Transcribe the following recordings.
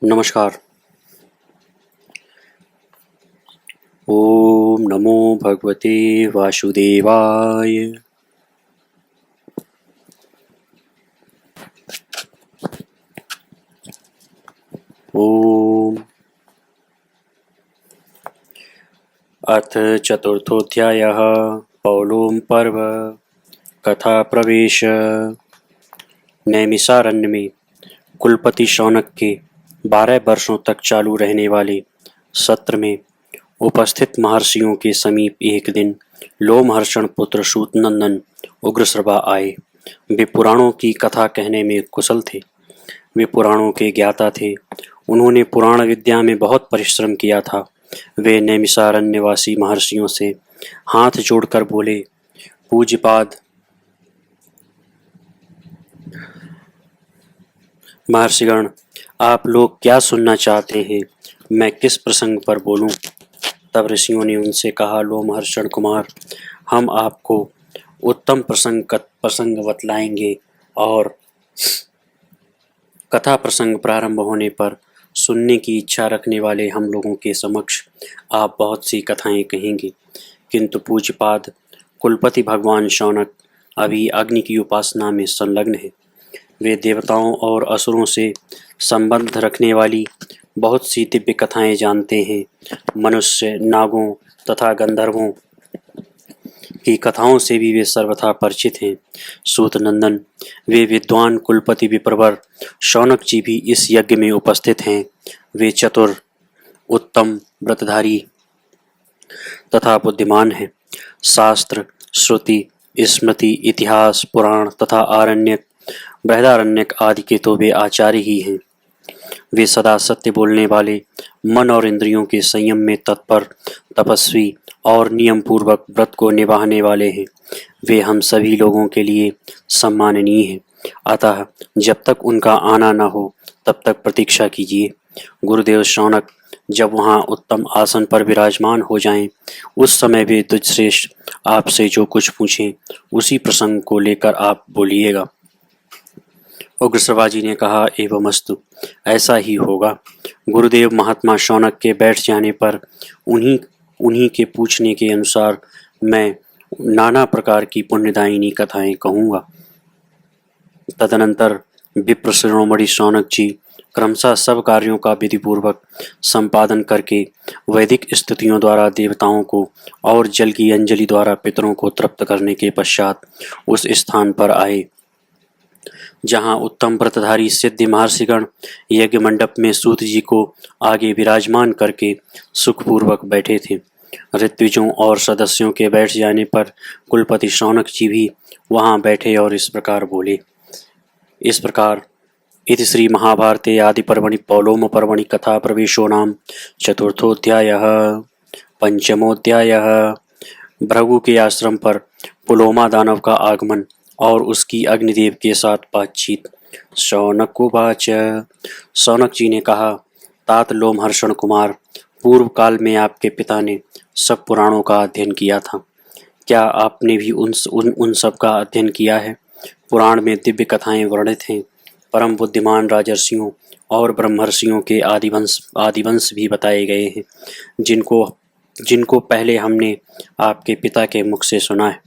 नमस्कार। ओम नमो भगवते वासुदेवाय। ओम। अथ चतुर्थोऽध्यायः। पौलोम पर्व। कथा प्रवेश। नैमिषारण्य में कुलपति शौनक के 12 वर्षों तक चालू रहने वाले सत्र में उपस्थित महर्षियों के समीप एक दिन लोमहर्षण पुत्र सूतनंदन उग्रश्रवा आए। वे पुराणों की कथा कहने में कुशल थे। वे पुराणों के ज्ञाता थे। उन्होंने पुराण विद्या में बहुत परिश्रम किया था। वे नैमिषारण्यवासी महर्षियों से हाथ जोड़कर बोले, पूज्यपाद महर्षिगण, आप लोग क्या सुनना चाहते हैं? मैं किस प्रसंग पर बोलूं? तब ऋषियों ने उनसे कहा, लोमहर्षण कुमार, हम आपको उत्तम प्रसंग बतलाएंगे और कथा प्रसंग प्रारंभ होने पर सुनने की इच्छा रखने वाले हम लोगों के समक्ष आप बहुत सी कथाएं कहेंगे। किंतु पूज्यपाद, कुलपति भगवान शौनक अभी अग्नि की उपासना में संलग्न है। वे देवताओं और असुरों से संबंध रखने वाली बहुत सी दिव्य कथाएं जानते हैं। मनुष्य, नागों तथा गंधर्वों की कथाओं से भी वे सर्वथा परिचित हैं। सूतनंदन, वे विद्वान कुलपति विप्रवर शौनक जी भी इस यज्ञ में उपस्थित हैं। वे चतुर, उत्तम, व्रतधारी तथा बुद्धिमान हैं। शास्त्र, श्रुति, स्मृति, इतिहास, पुराण तथा आरण्यक, बृहदारण्यक आदि के तो वे आचार्य ही हैं। वे सदा सत्य बोलने वाले, मन और इंद्रियों के संयम में तत्पर, तपस्वी और नियम पूर्वक व्रत को निभाने वाले हैं। वे हम सभी लोगों के लिए सम्माननीय हैं। अतः जब तक उनका आना न हो तब तक प्रतीक्षा कीजिए। गुरुदेव शौनक जब वहाँ उत्तम आसन पर विराजमान हो जाएं, उस समय वे तुझश्रेष्ठ आपसे जो कुछ पूछें उसी प्रसंग को लेकर आप बोलिएगा। उग्रश्रवा जी ने कहा, एवमस्तु, ऐसा ही होगा। गुरुदेव महात्मा शौनक के बैठ जाने पर उन्हीं के पूछने के अनुसार मैं नाना प्रकार की पुण्यदायिनी कथाएं कहूँगा। तदनंतर विप्र शिरोमणि शौनक जी क्रमशः सब कार्यों का विधिपूर्वक संपादन करके वैदिक स्तुतियों द्वारा देवताओं को और जल की अंजलि द्वारा पितरों को तृप्त करने के पश्चात उस स्थान पर आए जहाँ उत्तम व्रतधारी सिद्ध महर्षिगण यज्ञ मंडप में सूत जी को आगे विराजमान करके सुखपूर्वक बैठे थे। ऋत्विजों और सदस्यों के बैठ जाने पर कुलपति शौनक जी भी वहाँ बैठे और इस प्रकार बोले। इस प्रकार इति श्री महाभारते आदि पर्वणि पौलोम पर्वणि कथा प्रवेशो नाम चतुर्थोऽध्यायः। पंचमोऽध्यायः। भृगु के आश्रम पर पुलोमा दानव का आगमन और उसकी अग्निदेव के साथ बातचीत। शौनकुवाच, शौनक जी ने कहा, तात लोमहर्षण कुमार, पूर्व काल में आपके पिता ने सब पुराणों का अध्ययन किया था। क्या आपने भी उन सब का अध्ययन किया है? पुराण में दिव्य कथाएं वर्णित हैं। परम बुद्धिमान राजर्षियों और ब्रह्मर्षियों के आदिवंश भी बताए गए हैं, जिनको पहले हमने आपके पिता के मुख से सुना है।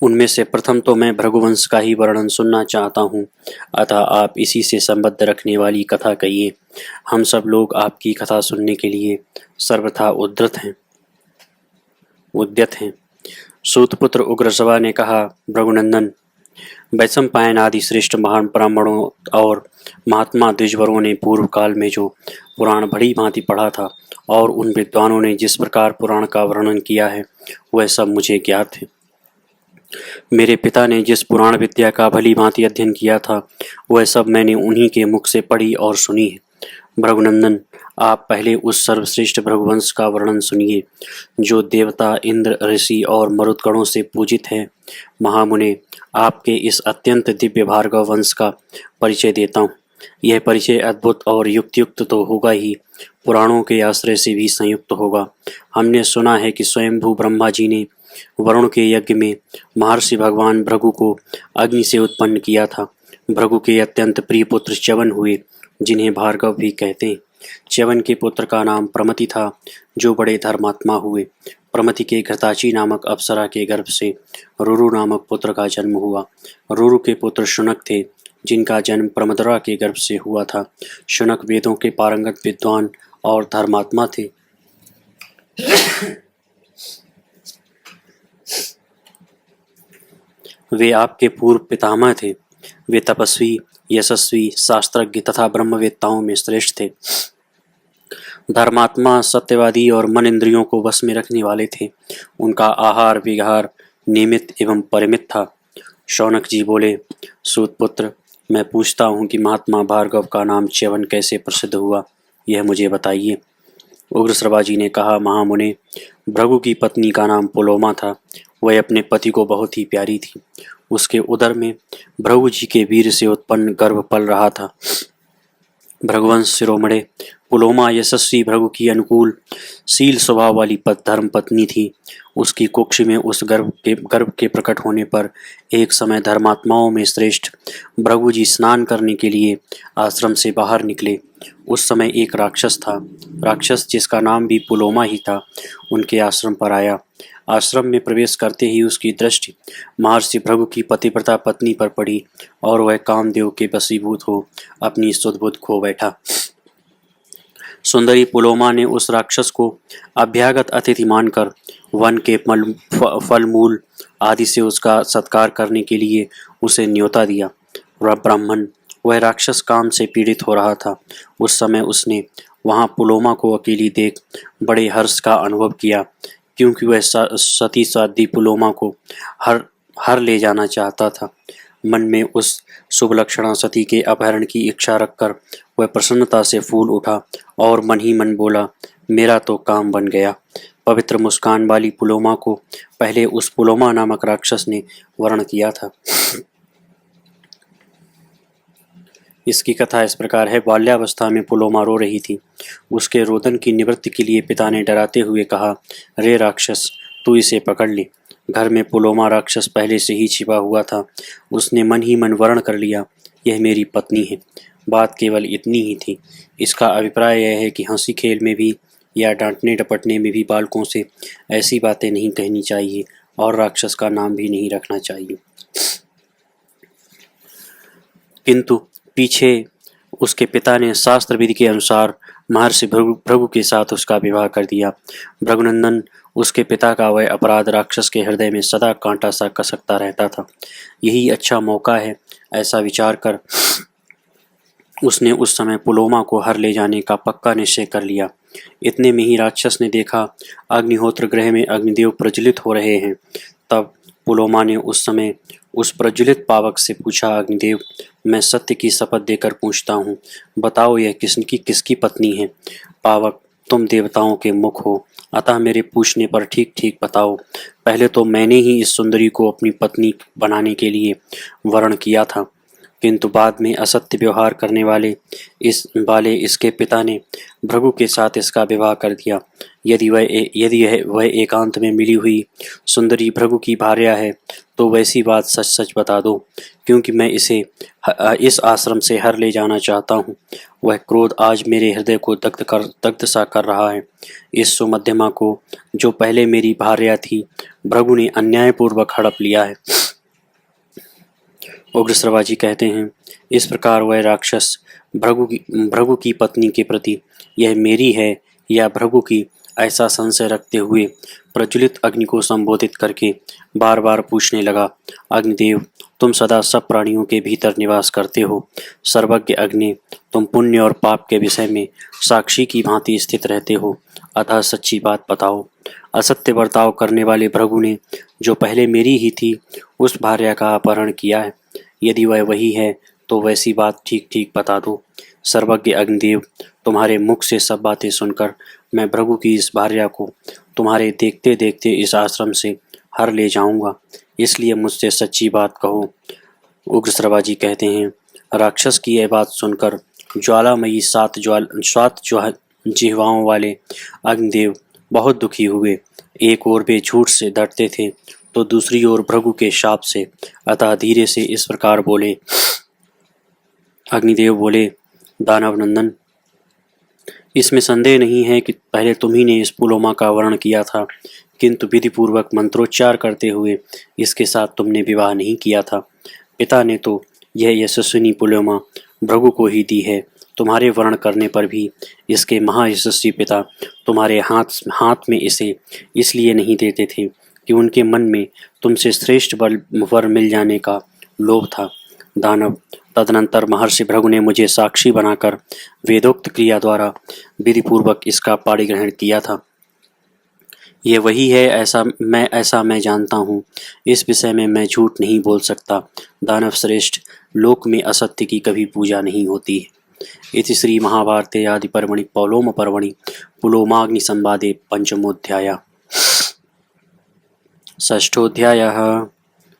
उनमें से प्रथम तो मैं भृगुवंश का ही वर्णन सुनना चाहता हूँ, अतः आप इसी से संबद्ध रखने वाली कथा कहिए। हम सब लोग आपकी कथा सुनने के लिए सर्वथा उद्यत हैं। सूतपुत्र उग्रश्रवा ने कहा, भृगुनंदन, वैशंपायन आदि श्रेष्ठ महान ब्राह्मणों और महात्मा द्विजवरों ने पूर्व काल में जो पुराण भली भांति पढ़ा था और उन विद्वानों ने जिस प्रकार पुराण का वर्णन किया है वह सब मुझे ज्ञात है। मेरे पिता ने जिस पुराण विद्या का भली भांति अध्ययन किया था वह सब मैंने उन्हीं के मुख से पढ़ी और सुनी है। भृगुनंदन, आप पहले उस सर्वश्रेष्ठ भृगुवंश का वर्णन सुनिए जो देवता, इंद्र, ऋषि और मरुदगणों से पूजित है। महामुने, आपके इस अत्यंत दिव्य भार्गव वंश का परिचय देता हूँ। यह परिचय अद्भुत और युक्त तो होगा ही, पुराणों के आश्रय से भी संयुक्त होगा। हमने सुना है कि स्वयंभू ब्रह्मा जी ने वरुण के यज्ञ में महर्षि भगवान भृगु को अग्नि से उत्पन्न किया था। भृगु के अत्यंत प्रिय पुत्र च्यवन हुए जिन्हें भार्गव भी कहते हैं। च्यवन के पुत्र का नाम प्रमति था, जो बड़े धर्मात्मा हुए। प्रमति के घृताची नामक अप्सरा के गर्भ से रुरु नामक पुत्र का जन्म हुआ। रुरु के पुत्र शुनक थे, जिनका जन्म प्रमदरा के गर्भ से हुआ था। शुनक वेदों के पारंगत विद्वान और धर्मात्मा थे। वे आपके पूर्व पितामह थे। वे तपस्वी, यशस्वी, शास्त्रज्ञ तथा ब्रह्मवेत्ताओं में श्रेष्ठ थे। धर्मात्मा, सत्यवादी और मन इंद्रियों को वश में रखने वाले थे। उनका आहार विहार नियमित एवं परिमित था। शौनक जी बोले, सूतपुत्र, मैं पूछता हूँ कि महात्मा भार्गव का नाम च्यवन कैसे प्रसिद्ध हुआ, यह मुझे बताइए। उग्रश्रवा जी ने कहा, महामुने, भृगु की पत्नी का नाम पुलोमा था। वह अपने पति को बहुत ही प्यारी थी। उसके उदर में भृगु जी के वीर से उत्पन्न गर्भ पल रहा था। भृगुवंश शिरोमणे पुलोमा यशस्वी भृगु की अनुकूल शील स्वभाव वाली धर्म पत्नी थी। उसकी कुक्ष में उस गर्भ के प्रकट होने पर एक समय धर्मात्माओं में श्रेष्ठ भृगु जी स्नान करने के लिए आश्रम से बाहर निकले। उस समय एक राक्षस था। राक्षस, जिसका नाम भी पुलोमा ही था, उनके आश्रम पर आया। आश्रम में प्रवेश करते ही उसकी दृष्टि महर्षि भृगु की पतिव्रता पत्नी पर पड़ी और वह कामदेव के वशीभूत हो अपनी सुध-बुध खो बैठा। सुंदरी पुलोमा ने उस राक्षस को अभ्यागत अतिथि मानकर वन के फल मूल आदि से उसका सत्कार करने के लिए उसे न्योता दिया। ब्राह्मण, वह राक्षस काम से पीड़ित हो रहा था। उस समय उसने वहां पुलोमा को अकेली देख बड़े हर्ष का अनुभव किया, क्योंकि वह सती साध्वी पुलोमा को हर ले जाना चाहता था। मन में उस शुभ लक्षणा सती के अपहरण की इच्छा रखकर वह प्रसन्नता से फूल उठा और मन ही मन बोला, मेरा तो काम बन गया। पवित्र मुस्कान वाली पुलोमा को पहले उस पुलोमा नामक राक्षस ने वर्ण किया था। इसकी कथा इस प्रकार है। बाल्यावस्था में पुलोमा रो रही थी। उसके रोदन की निवृत्ति के लिए पिता ने डराते हुए कहा, रे राक्षस, तू इसे पकड़ ले। घर में पुलोमा राक्षस पहले से ही छिपा हुआ था। उसने मन ही मन वर्ण कर लिया, यह मेरी पत्नी है। बात केवल इतनी ही थी। इसका अभिप्राय यह है कि हंसी खेल में भी या डांटने डपटने में भी बालकों से ऐसी बातें नहीं कहनी चाहिए और राक्षस का नाम भी नहीं रखना चाहिए। किंतु पीछे उसके पिता ने शास्त्र विधि के अनुसार महर्षि भृगु के साथ उसका विवाह कर दिया। भृगुनंदन, उसके पिता का वह अपराध राक्षस के हृदय में सदा कांटा सा कसकता रहता था। यही अच्छा मौका है, ऐसा विचार कर उसने उस समय पुलोमा को हर ले जाने का पक्का निश्चय कर लिया। इतने में ही राक्षस ने देखा अग्निहोत्र गृह में अग्निदेव प्रज्वलित हो रहे हैं। तब पुलोमा ने उस समय उस प्रज्वलित पावक से पूछा, अग्निदेव, मैं सत्य की शपथ देकर पूछता हूँ, बताओ यह किसकी पत्नी है? पावक, तुम देवताओं के मुख हो, अतः मेरे पूछने पर ठीक ठीक बताओ। पहले तो मैंने ही इस सुंदरी को अपनी पत्नी बनाने के लिए वर्ण किया था, किंतु बाद में असत्य व्यवहार करने वाले इसके पिता ने भृगु के साथ इसका विवाह कर दिया। यदि वह एकांत में मिली हुई सुंदरी भृगु की भार्या है तो वैसी बात सच सच बता दो, क्योंकि मैं इसे इस आश्रम से हर ले जाना चाहता हूँ। वह क्रोध आज मेरे हृदय को दग्ध सा कर रहा है। इस सुमध्यमा को, जो पहले मेरी भार्या थी, भृगु ने अन्यायपूर्वक हड़प लिया है। उग्रश्रवा जी कहते हैं, इस प्रकार वह राक्षस भृगु की पत्नी के प्रति यह मेरी है या भृगु की, ऐसा संशय रखते हुए प्रज्वलित अग्नि को संबोधित करके बार बार पूछने लगा, अग्निदेव, तुम सदा सब प्राणियों के भीतर निवास करते हो। सर्वज्ञ अग्नि, तुम पुण्य और पाप के विषय में साक्षी की भांति स्थित रहते हो, अतः सच्ची बात बताओ। असत्य बर्ताव करने वाले भृगु ने, जो पहले मेरी ही थी, उस भार्या का अपहरण किया है। यदि वह वही है तो वैसी बात ठीक ठीक बता दो। सर्वज्ञ अग्निदेव, तुम्हारे मुख से सब बातें सुनकर मैं भृगु की इस भार्या को तुम्हारे देखते देखते इस आश्रम से हर ले जाऊंगा, इसलिए मुझसे सच्ची बात कहो। उग्रश्रवा जी कहते हैं, राक्षस की यह बात सुनकर ज्वालामयी सात जिह्वाओं वाले अग्निदेव बहुत दुखी हुए। एक ओर वे झूठ से डरते थे तो दूसरी ओर भृगु के शाप से, अतः धीरे से इस प्रकार बोले। अग्निदेव बोले, दानव नंदन, इसमें संदेह नहीं है कि पहले तुम्ही ने इस पुलोमा का वर्ण किया था, किंतु विधिपूर्वक मंत्रोच्चार करते हुए इसके साथ तुमने विवाह नहीं किया था। पिता ने तो यह यशस्विनी पुलोमा भृगु को ही दी है। तुम्हारे वर्ण करने पर भी इसके महायशस्वी पिता तुम्हारे हाथ में इसे इसलिए नहीं देते थे कि उनके मन में तुमसे श्रेष्ठ वर मिल जाने का लोभ था। दानव, तदनंतर महर्षि भृगु ने मुझे साक्षी बनाकर वेदोक्त क्रिया द्वारा विधिपूर्वक इसका पाणिग्रहण किया था। ये वही है, ऐसा मैं जानता हूँ। इस विषय में मैं झूठ नहीं बोल सकता। दानव श्रेष्ठ, लोक में असत्य की कभी पूजा नहीं होती है। इति श्री महाभारते आदि पर्वणि पौलोम पर्वणि पुलोमाग्नि संवादे पंचमोध्याय। षष्ठोध्याय।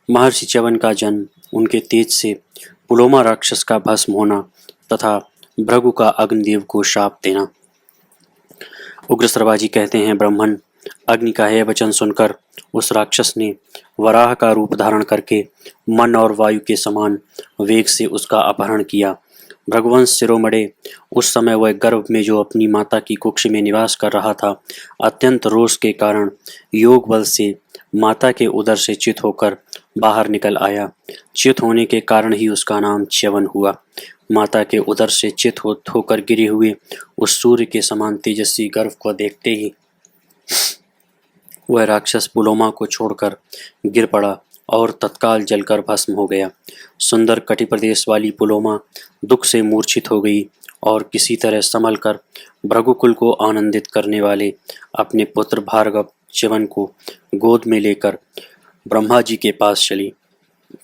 महर्षि च्यवन का जन्म, उनके तेज से पुलोमा राक्षस का भस्म होना तथा भृगु का अग्निदेव को शाप देना। उग्रश्रवा जी कहते हैं, ब्राह्मण, अग्नि का यह वचन सुनकर उस राक्षस ने वराह का रूप धारण करके मन और वायु के समान वेग से उसका अपहरण किया। भृगुवंश शिरोमणे उस समय वह गर्भ में जो अपनी माता की कुक्ष में निवास कर रहा था, अत्यंत रोष के कारण योग बल से माता के उदर से च्युत होकर बाहर निकल आया। च्युत होने के कारण ही उसका नाम च्यवन हुआ। माता के उदर से च्युत होकर गिरे हुए उस सूर्य के समान तेजस्वी गर्भ को देखते ही वह राक्षस पुलोमा को छोड़कर गिर पड़ा और तत्काल जलकर भस्म हो गया। सुंदर कटि प्रदेश वाली पुलोमा दुख से मूर्छित हो गई और किसी तरह संभल कर भृगुकुल को आनंदित करने वाले अपने पुत्र भार्गव च्यवन को गोद में लेकर ब्रह्मा जी के पास चली।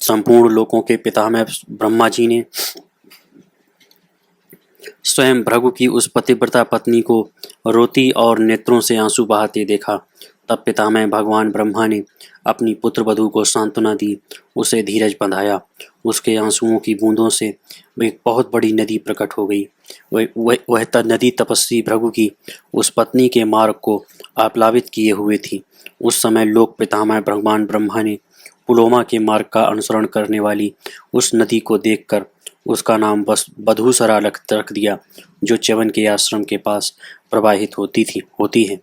संपूर्ण लोकों के पितामह ब्रह्मा जी ने स्वयं भृगु की उस पतिव्रता पत्नी को रोती और नेत्रों से आंसू बहाते देखा। तब पितामह भगवान ब्रह्मा ने अपनी पुत्र वधू को सांत्वना दी, उसे धीरज बंधाया। उसके आंसुओं की बूंदों से एक बहुत बड़ी नदी प्रकट हो गई। वह नदी तपस्वी भृगु की उस पत्नी के मार्ग को आप्लावित किए हुए थी। उस समय लोक पितामह भगवान ब्रह्मा ने पुलोमा के मार्ग का अनुसरण करने वाली उस नदी को देखकर उसका नाम बस बधूसरा रख दिया, जो च्यवन के आश्रम के पास प्रवाहित होती है।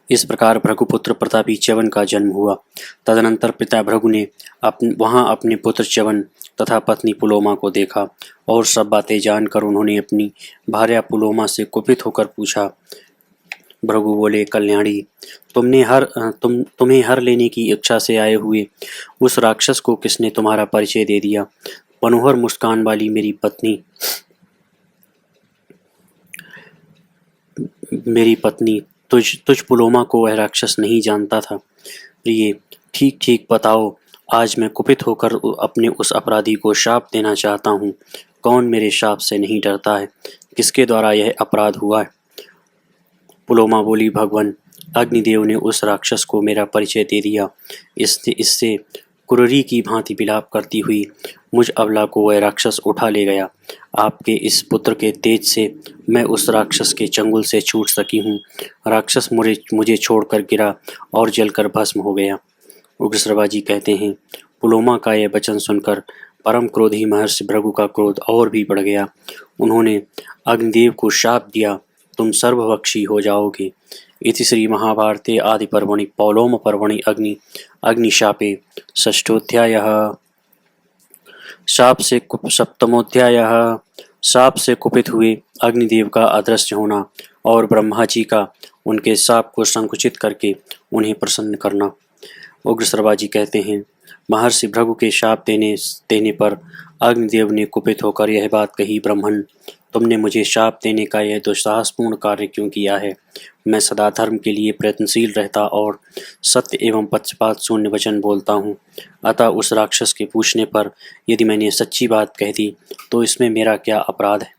इस प्रकार भृगुपुत्र प्रतापी च्यवन का जन्म हुआ। तदनंतर पिता भृगु ने वहां अपने पुत्र च्यवन तथा पत्नी पुलोमा को देखा और सब बातें जानकर उन्होंने अपनी भार्या पुलोमा से कुपित होकर पूछा। भृगु बोले, कल्याणी, तुम्हें हर लेने की इच्छा से आए हुए उस राक्षस को किसने तुम्हारा परिचय दे दिया? मनोहर मुस्कान वाली मेरी पत्नी तुझ पुलोमा को वह राक्षस नहीं जानता था। प्रिय, ठीक ठीक बताओ, आज मैं कुपित होकर अपने उस अपराधी को शाप देना चाहता हूँ। कौन मेरे शाप से नहीं डरता है? किसके द्वारा यह अपराध हुआ है? पुलोमा बोली, भगवान अग्निदेव ने उस राक्षस को मेरा परिचय दे दिया। इससे कुररी की भांति विलाप करती हुई मुझ अबला को वह राक्षस उठा ले गया। आपके इस पुत्र के तेज से मैं उस राक्षस के चंगुल से छूट सकी हूँ। राक्षस मुझे छोड़कर गिरा और जलकर भस्म हो गया। उग्रश्रवा जी कहते हैं, पुलोमा का यह वचन सुनकर परम क्रोधी महर्षि भृगु का क्रोध और भी बढ़ गया। उन्होंने अग्निदेव को शाप दिया, तुम सर्वभक्षी हो जाओगे। इति श्री महाभारते आदि पर्वणि पौलोम पर्वणि अग्निशापे षष्ठोध्यायः। सप्तमोध्यायः। शाप से कुपित हुए अग्निदेव का अदृश्य होना और ब्रह्मा जी का उनके शाप को संकुचित करके उन्हें प्रसन्न करना। उग्रश्रवा जी कहते हैं, महर्षि भृगु के शाप देने पर अग्निदेव ने कुपित होकर यह बात कही, ब्राह्मण, तुमने मुझे शाप देने का यह दुस्साहसपूर्ण कार्य क्यों किया है? मैं सदा धर्म के लिए प्रयत्नशील रहता और सत्य एवं पक्षपात शून्य वचन बोलता हूँ। अतः उस राक्षस के पूछने पर यदि मैंने सच्ची बात कह दी तो इसमें मेरा क्या अपराध है?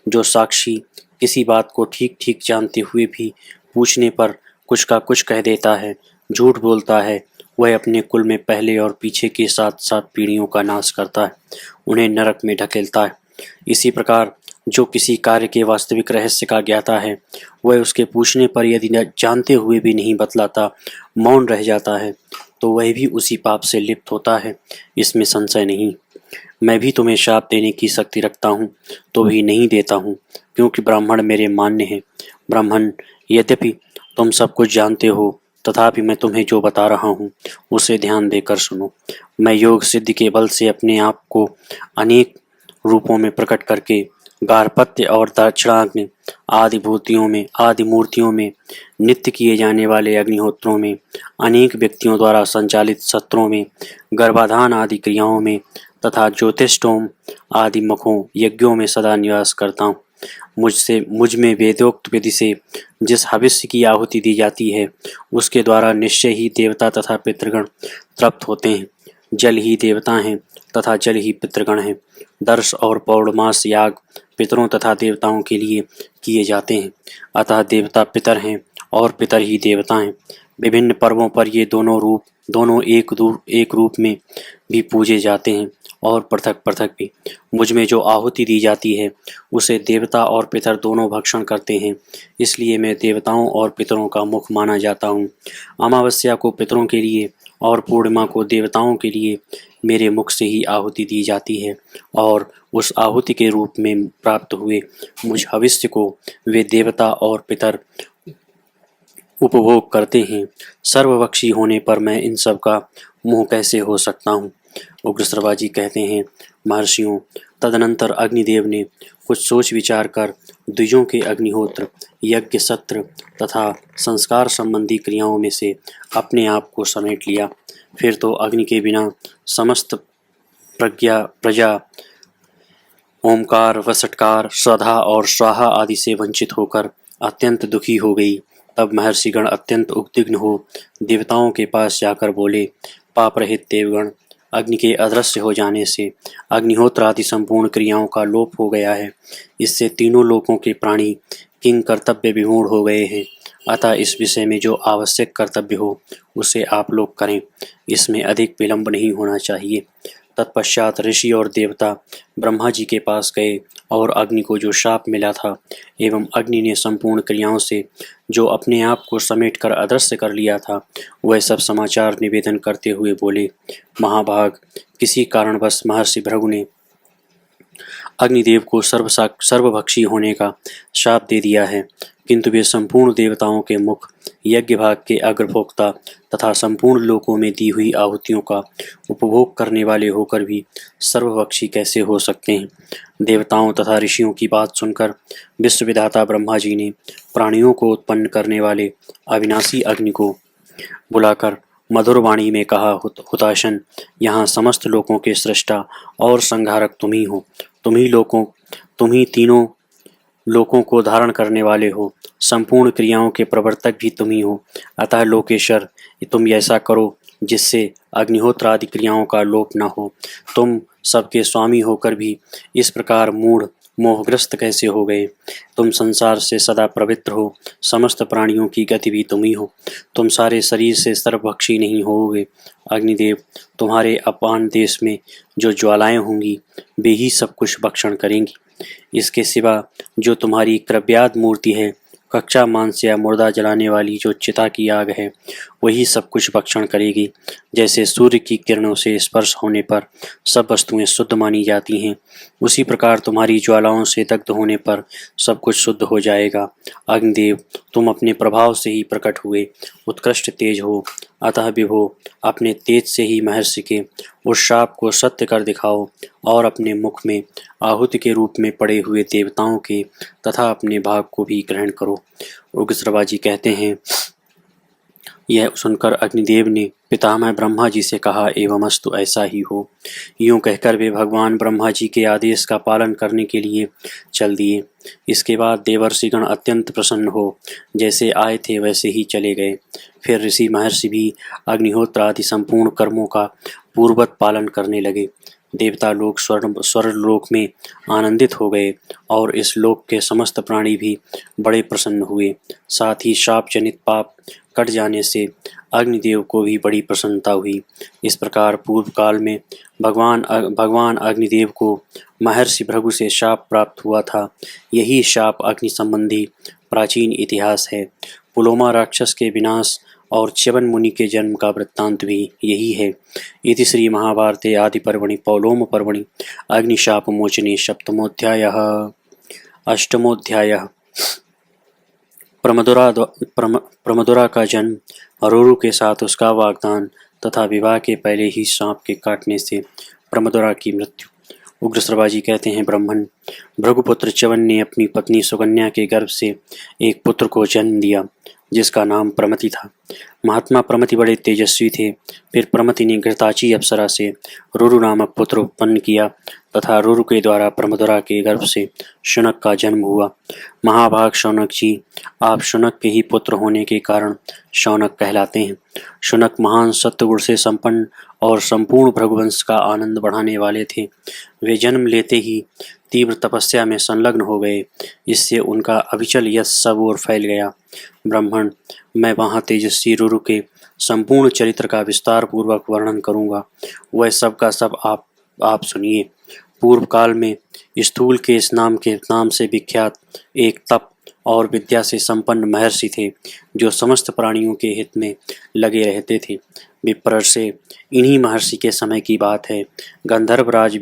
जो साक्षी किसी बात को ठीक ठीक जानते हुए भी पूछने पर कुछ का कुछ कह देता है, झूठ बोलता है, वह अपने कुल में पहले और पीछे के साथ साथ पीढ़ियों का नाश करता है, उन्हें नरक में ढकेलता है। इसी प्रकार जो किसी कार्य के वास्तविक रहस्य का ज्ञाता है, वह उसके पूछने पर यदि जानते हुए भी नहीं बतलाता, मौन रह जाता है, तो वह भी उसी पाप से लिप्त होता है, इसमें संशय नहीं। मैं भी तुम्हें शाप देने की शक्ति रखता हूँ तो भी नहीं देता हूँ, क्योंकि ब्राह्मण मेरे मान्य हैं। ब्राह्मण, यद्यपि तुम सब कुछ जानते हो, तथापि मैं तुम्हें जो बता रहा हूँ उसे ध्यान देकर सुनो। मैं योग सिद्धि के बल से अपने आप को अनेक रूपों में प्रकट करके गार्हपत्य और दक्षिणाग्नि आदि मूर्तियों में, नित्य किए जाने वाले अग्निहोत्रों में, अनेक व्यक्तियों द्वारा संचालित सत्रों में, गर्भाधान आदि क्रियाओं में तथा ज्योतिष्टोम आदि मुखों यज्ञों में सदा निवास करता हूँ। मुझ में वेदोक्त विधि से जिस हविष्य की आहुति दी जाती है उसके द्वारा निश्चय ही देवता तथा पितृगण तृप्त होते हैं। जल ही देवता हैं तथा जल ही पितृगण हैं। दर्श और पौर्णमास याग पितरों तथा देवताओं के लिए किए जाते हैं, अतः देवता पितर हैं और पितर ही देवता हैं। विभिन्न पर्वों पर ये दोनों एक रूप में भी पूजे जाते हैं और पृथक पृथक भी। मुझ में जो आहुति दी जाती है उसे देवता और पितर दोनों भक्षण करते हैं, इसलिए मैं देवताओं और पितरों का मुख माना जाता हूँ। अमावस्या को पितरों के लिए और पूर्णिमा को देवताओं के लिए मेरे मुख से ही आहुति दी जाती है, और उस आहुति के रूप में प्राप्त हुए मुझ हविष्य को वे देवता और पितर उपभोग करते हैं। सर्वभक्षी होने पर मैं इन सब का मुँह कैसे हो सकता हूँ। उग्रश्रवा जी कहते हैं, महर्षियों, तदनंतर अग्निदेव ने कुछ सोच विचार कर द्विजों के अग्निहोत्र, यज्ञ, सत्र तथा संस्कार संबंधी क्रियाओं में से अपने आप को समेट लिया। फिर तो अग्नि के बिना समस्त प्रजा ओमकार, वसटकार, स्वधा और स्वाहा आदि से वंचित होकर अत्यंत दुखी हो गई। तब महर्षिगण अत्यंत उद्विग्न हो देवताओं के पास जाकर बोले, पाप रहित देवगण, अग्नि के अदृश्य हो जाने से अग्निहोत्र आदि संपूर्ण क्रियाओं का लोप हो गया है। इससे तीनों लोकों के प्राणी किंग कर्तव्य विमूढ़ हो गए हैं। अतः इस विषय में जो आवश्यक कर्तव्य हो उसे आप लोग करें, इसमें अधिक विलंब नहीं होना चाहिए। तत्पश्चात ऋषि और देवता ब्रह्मा जी के पास गए और अग्नि को जो शाप मिला था एवं अग्नि ने संपूर्ण क्रियाओं से जो अपने आप को समेट कर अदृश्य कर लिया था, वह सब समाचार निवेदन करते हुए बोले, महाभाग, किसी कारणवश महर्षि भृगु ने अग्निदेव को सर्वभक्षी होने का शाप दे दिया है, किंतु वे संपूर्ण देवताओं के मुख, यज्ञ भाग के अग्रभोक्ता तथा संपूर्ण लोकों में दी हुई आहुतियों का उपभोग करने वाले होकर भी सर्वभक्षी कैसे हो सकते हैं। देवताओं तथा ऋषियों की बात सुनकर विश्वविधाता ब्रह्मा जी ने प्राणियों को उत्पन्न करने वाले अविनाशी अग्नि को बुलाकर मधुर वाणी में कहा, हुताशन, यहाँ समस्त लोकों के सृष्टा और संहारक तुम ही हो। तुम ही तीनों लोकों को धारण करने वाले हो। संपूर्ण क्रियाओं के प्रवर्तक भी तुम ही हो। अतः लोकेश्वर, तुम ऐसा करो जिससे अग्निहोत्र आदि क्रियाओं का लोप न हो। तुम सबके स्वामी होकर भी इस प्रकार मूढ़ मोहग्रस्त कैसे हो गए। तुम संसार से सदा पवित्र हो। समस्त प्राणियों की गति भी तुम ही हो। तुम सारे शरीर से सर्वभक्षी नहीं होगे। अग्निदेव, तुम्हारे अपान देश में जो ज्वालाएं होंगी वे ही सब कुछ भक्षण करेंगी। इसके सिवा जो तुम्हारी क्रव्याद मूर्ति है, कच्चा मांस या मुर्दा जलाने वाली जो चिता की आग है, वही सब कुछ भक्षण करेगी। जैसे सूर्य की किरणों से स्पर्श होने पर सब वस्तुएं शुद्ध मानी जाती हैं, उसी प्रकार तुम्हारी ज्वालाओं से दग्ध होने पर सब कुछ शुद्ध हो जाएगा। अग्निदेव, तुम अपने प्रभाव से ही प्रकट हुए उत्कृष्ट तेज हो, अतः विभो, अपने तेज से ही महर्षि के उस शाप को सत्य कर दिखाओ और अपने मुख में आहुति के रूप में पड़े हुए देवताओं के तथा अपने भाग को भी ग्रहण करो। उग्रश्रवा जी कहते हैं, यह सुनकर अग्निदेव ने पितामह ब्रह्मा जी से कहा, एवमस्तु, ऐसा ही हो। यूं कहकर वे भगवान ब्रह्मा जी के आदेश का पालन करने के लिए चल दिए। इसके बाद देवर्षिगण अत्यंत प्रसन्न हो जैसे आए थे वैसे ही चले गए। फिर ऋषि महर्षि भी अग्निहोत्र आदि संपूर्ण कर्मों का पूर्ववत पालन करने लगे। देवता लोग स्वर्ग लोक में आनंदित हो गए और इस लोक के समस्त प्राणी भी बड़े प्रसन्न हुए। साथ ही शाप जनित पाप कट जाने से अग्निदेव को भी बड़ी प्रसन्नता हुई। इस प्रकार पूर्व काल में भगवान अग्निदेव को महर्षि भृगु से शाप प्राप्त हुआ था। यही शाप अग्नि संबंधी प्राचीन इतिहास है। पुलोमा राक्षस के विनाश और च्यवन मुनि के जन्म का वृत्तांत भी यही है। इति श्री महाभारते आदि पर्वणि पौलोम पर्वणि अग्निशाप मोचने सप्तमोध्यायः। अष्टमोध्यायः प्रमदुरा का जन्म, रुरु के साथ उसका वाग्दान तथा विवाह के पहले ही सांप के काटने से प्रमदुरा की मृत्यु। उग्रश्रवा जी कहते हैं, ब्राह्मण भृगुपुत्र च्यवन ने अपनी पत्नी सुकन्या के गर्भ से एक पुत्र को जन्म दिया जिसका नाम प्रमति था। महात्मा प्रमति बड़े तेजस्वी थे। फिर प्रमति ने घृताची अप्सरा से रुरु नामक पुत्र उत्पन्न किया तथा रुरु के द्वारा प्रमदुरा के गर्भ से शुनक का जन्म हुआ। महाभाग शौनक जी, आप शुनक के ही पुत्र होने के कारण शौनक कहलाते हैं। शुनक महान सत्वगुण से संपन्न और संपूर्ण भृगुवंश का आनंद बढ़ाने वाले थे। वे जन्म लेते ही तीव्र तपस्या में संलग्न हो गए। इससे उनका अविचल यश सब ओर फैल गया। ब्राह्मण, मैं वहाँ तेजस्वी रुरु के संपूर्ण चरित्र का विस्तार पूर्वक वर्णन करूँगा। वह सब का सब आप सुनिए। पूर्व काल में स्थूल केस नाम से विख्यात एक तप और विद्या से संपन्न महर्षि थे जो समस्त प्राणियों के हित में लगे रहते थे। विप्र से इन्हीं महर्षि के समय की बात है। गंधर्वराज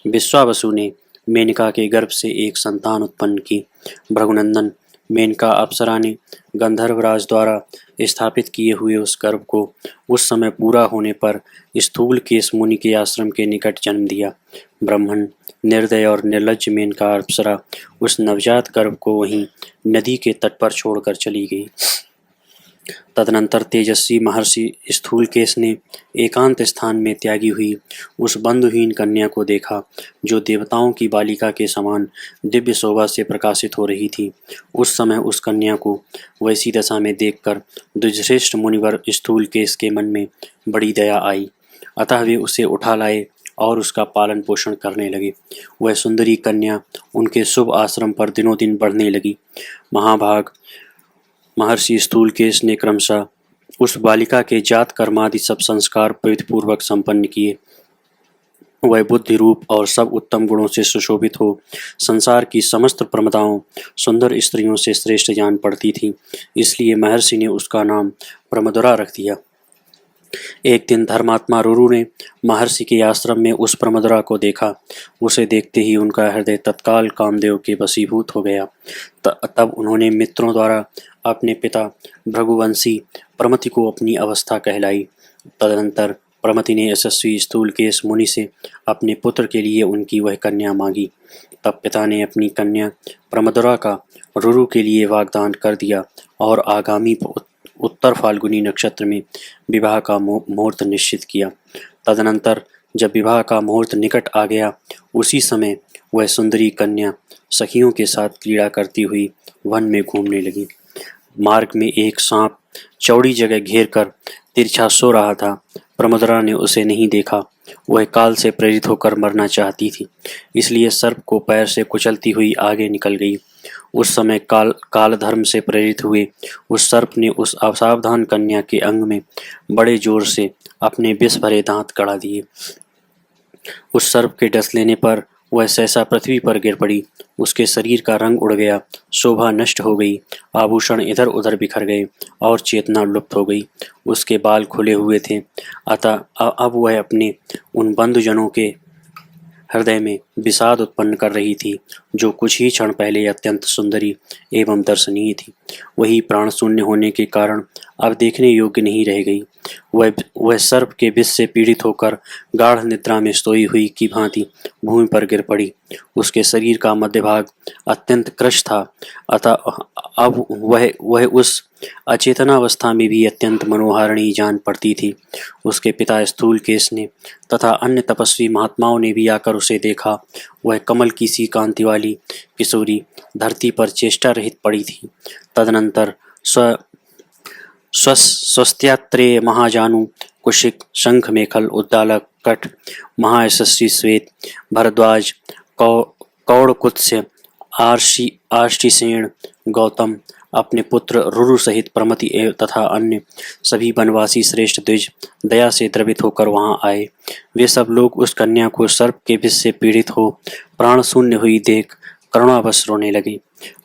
विश्वावसु ने मेनका के गर्भ से एक संतान उत्पन्न की। भृगुनंदन मेनका अप्सरा ने गंधर्वराज द्वारा स्थापित किए हुए उस गर्भ को उस समय पूरा होने पर स्थूल केस मुनि के आश्रम के निकट जन्म दिया। ब्राह्मण, निर्दय और निर्लज्ज मेनका अप्सरा उस नवजात गर्भ को वहीं नदी के तट पर छोड़कर चली गई। तदनंतर तेजस्वी महर्षि स्थूलकेश ने एकांत स्थान में त्यागी हुई उस बंधुहीन कन्या को देखा जो देवताओं की बालिका के समान दिव्य शोभा से प्रकाशित हो रही थी। उस समय उस कन्या को वैसी दशा में देखकर द्विजश्रेष्ठ मुनिवर स्थूलकेश के मन में बड़ी दया आई। अतः वे उसे उठा लाए और उसका पालन पोषण करने लगे। वह सुंदरी कन्या उनके शुभ आश्रम पर दिनों दिन बढ़ने लगी। महाभाग महर्षि स्थूलकेश ने क्रमशः उस बालिका के जात कर्मादि सब संस्कार विधिपूर्वक संपन्न किए। वह बुद्धि रूप और सब उत्तम गुणों से सुशोभित हो संसार की समस्त प्रमदाओं सुंदर स्त्रियों से श्रेष्ठ जान पड़ती थी। इसलिए महर्षि ने उसका नाम प्रमदुरा रख दिया। एक दिन धर्मात्मा रुरु ने महर्षि के आश्रम में उस प्रमदुरा को देखा। उसे देखते ही उनका हृदय तत्काल कामदेव के वशीभूत हो गया। तब उन्होंने मित्रों द्वारा अपने पिता भृगुवंशी प्रमति को अपनी अवस्था कहलाई। तदनंतर प्रमति ने यशस्वी स्थूलकेश मुनि से अपने पुत्र के लिए उनकी वह कन्या मांगी। तब पिता ने अपनी कन्या प्रमदुरा का रुरु के लिए वाग्दान कर दिया और आगामी उत्तर फाल्गुनी नक्षत्र में विवाह का मुहूर्त निश्चित किया। तदनंतर जब विवाह का मुहूर्त निकट आ गया, उसी समय वह सुंदरी कन्या सखियों के साथ क्रीड़ा करती हुई वन में घूमने लगी। मार्ग में एक सांप चौड़ी जगह घेर कर तिरछा सो रहा था। प्रमदुरा ने उसे नहीं देखा। वह काल से प्रेरित होकर मरना चाहती थी, इसलिए सर्प को पैर से कुचलती हुई आगे निकल गई। उस समय काल धर्म से प्रेरित हुए उस सर्प ने उस असावधान कन्या के अंग में बड़े जोर से अपने विष भरे दांत गड़ा दिए। उस सर्प के डस लेने पर वह सहसा पृथ्वी पर गिर पड़ी। उसके शरीर का रंग उड़ गया, शोभा नष्ट हो गई, आभूषण इधर उधर बिखर गए और चेतना लुप्त हो गई। उसके बाल खुले हुए थे। अतः अब वह अपने उन बंधुजनों के हृदय में विषाद उत्पन्न कर रही थी जो कुछ ही क्षण पहले अत्यंत सुंदरी एवं दर्शनीय थी। वही प्राण शून्य होने के कारण अब देखने योग्य नहीं रह गई। वह सर्प के विष से पीड़ित होकर गाढ़ निद्रा में सोई हुई की भांति भूमि पर गिर पड़ी। उसके शरीर का मध्य भाग अत्यंत क्रश था। अतः अब वह उस अचेतनावस्था में भी अत्यंत मनोहारिणी जान पड़ती थी। उसके पिता स्थूलकेश ने तथा अन्य तपस्वी महात्माओं ने भी आकर उसे देखा। वह कमल की सी कांति वाली किशोरी धरती पर चेष्टा रहित पड़ी थी। तदनंतर स्वस्त्यात्रेय महाजानु कुशिक शंख मेखल उद्दालक कट महायशस्वी श्वेत भरद्वाज कौड़कुत्स्य आर्षिसेन गौतम अपने पुत्र रुरु सहित प्रमति तथा अन्य सभी वनवासी श्रेष्ठ द्विज दया से द्रवित होकर वहां आए। वे सब लोग उस कन्या को सर्प के विष से पीड़ित हो प्राण शून्य हुई देख करुणावश रोने लगे।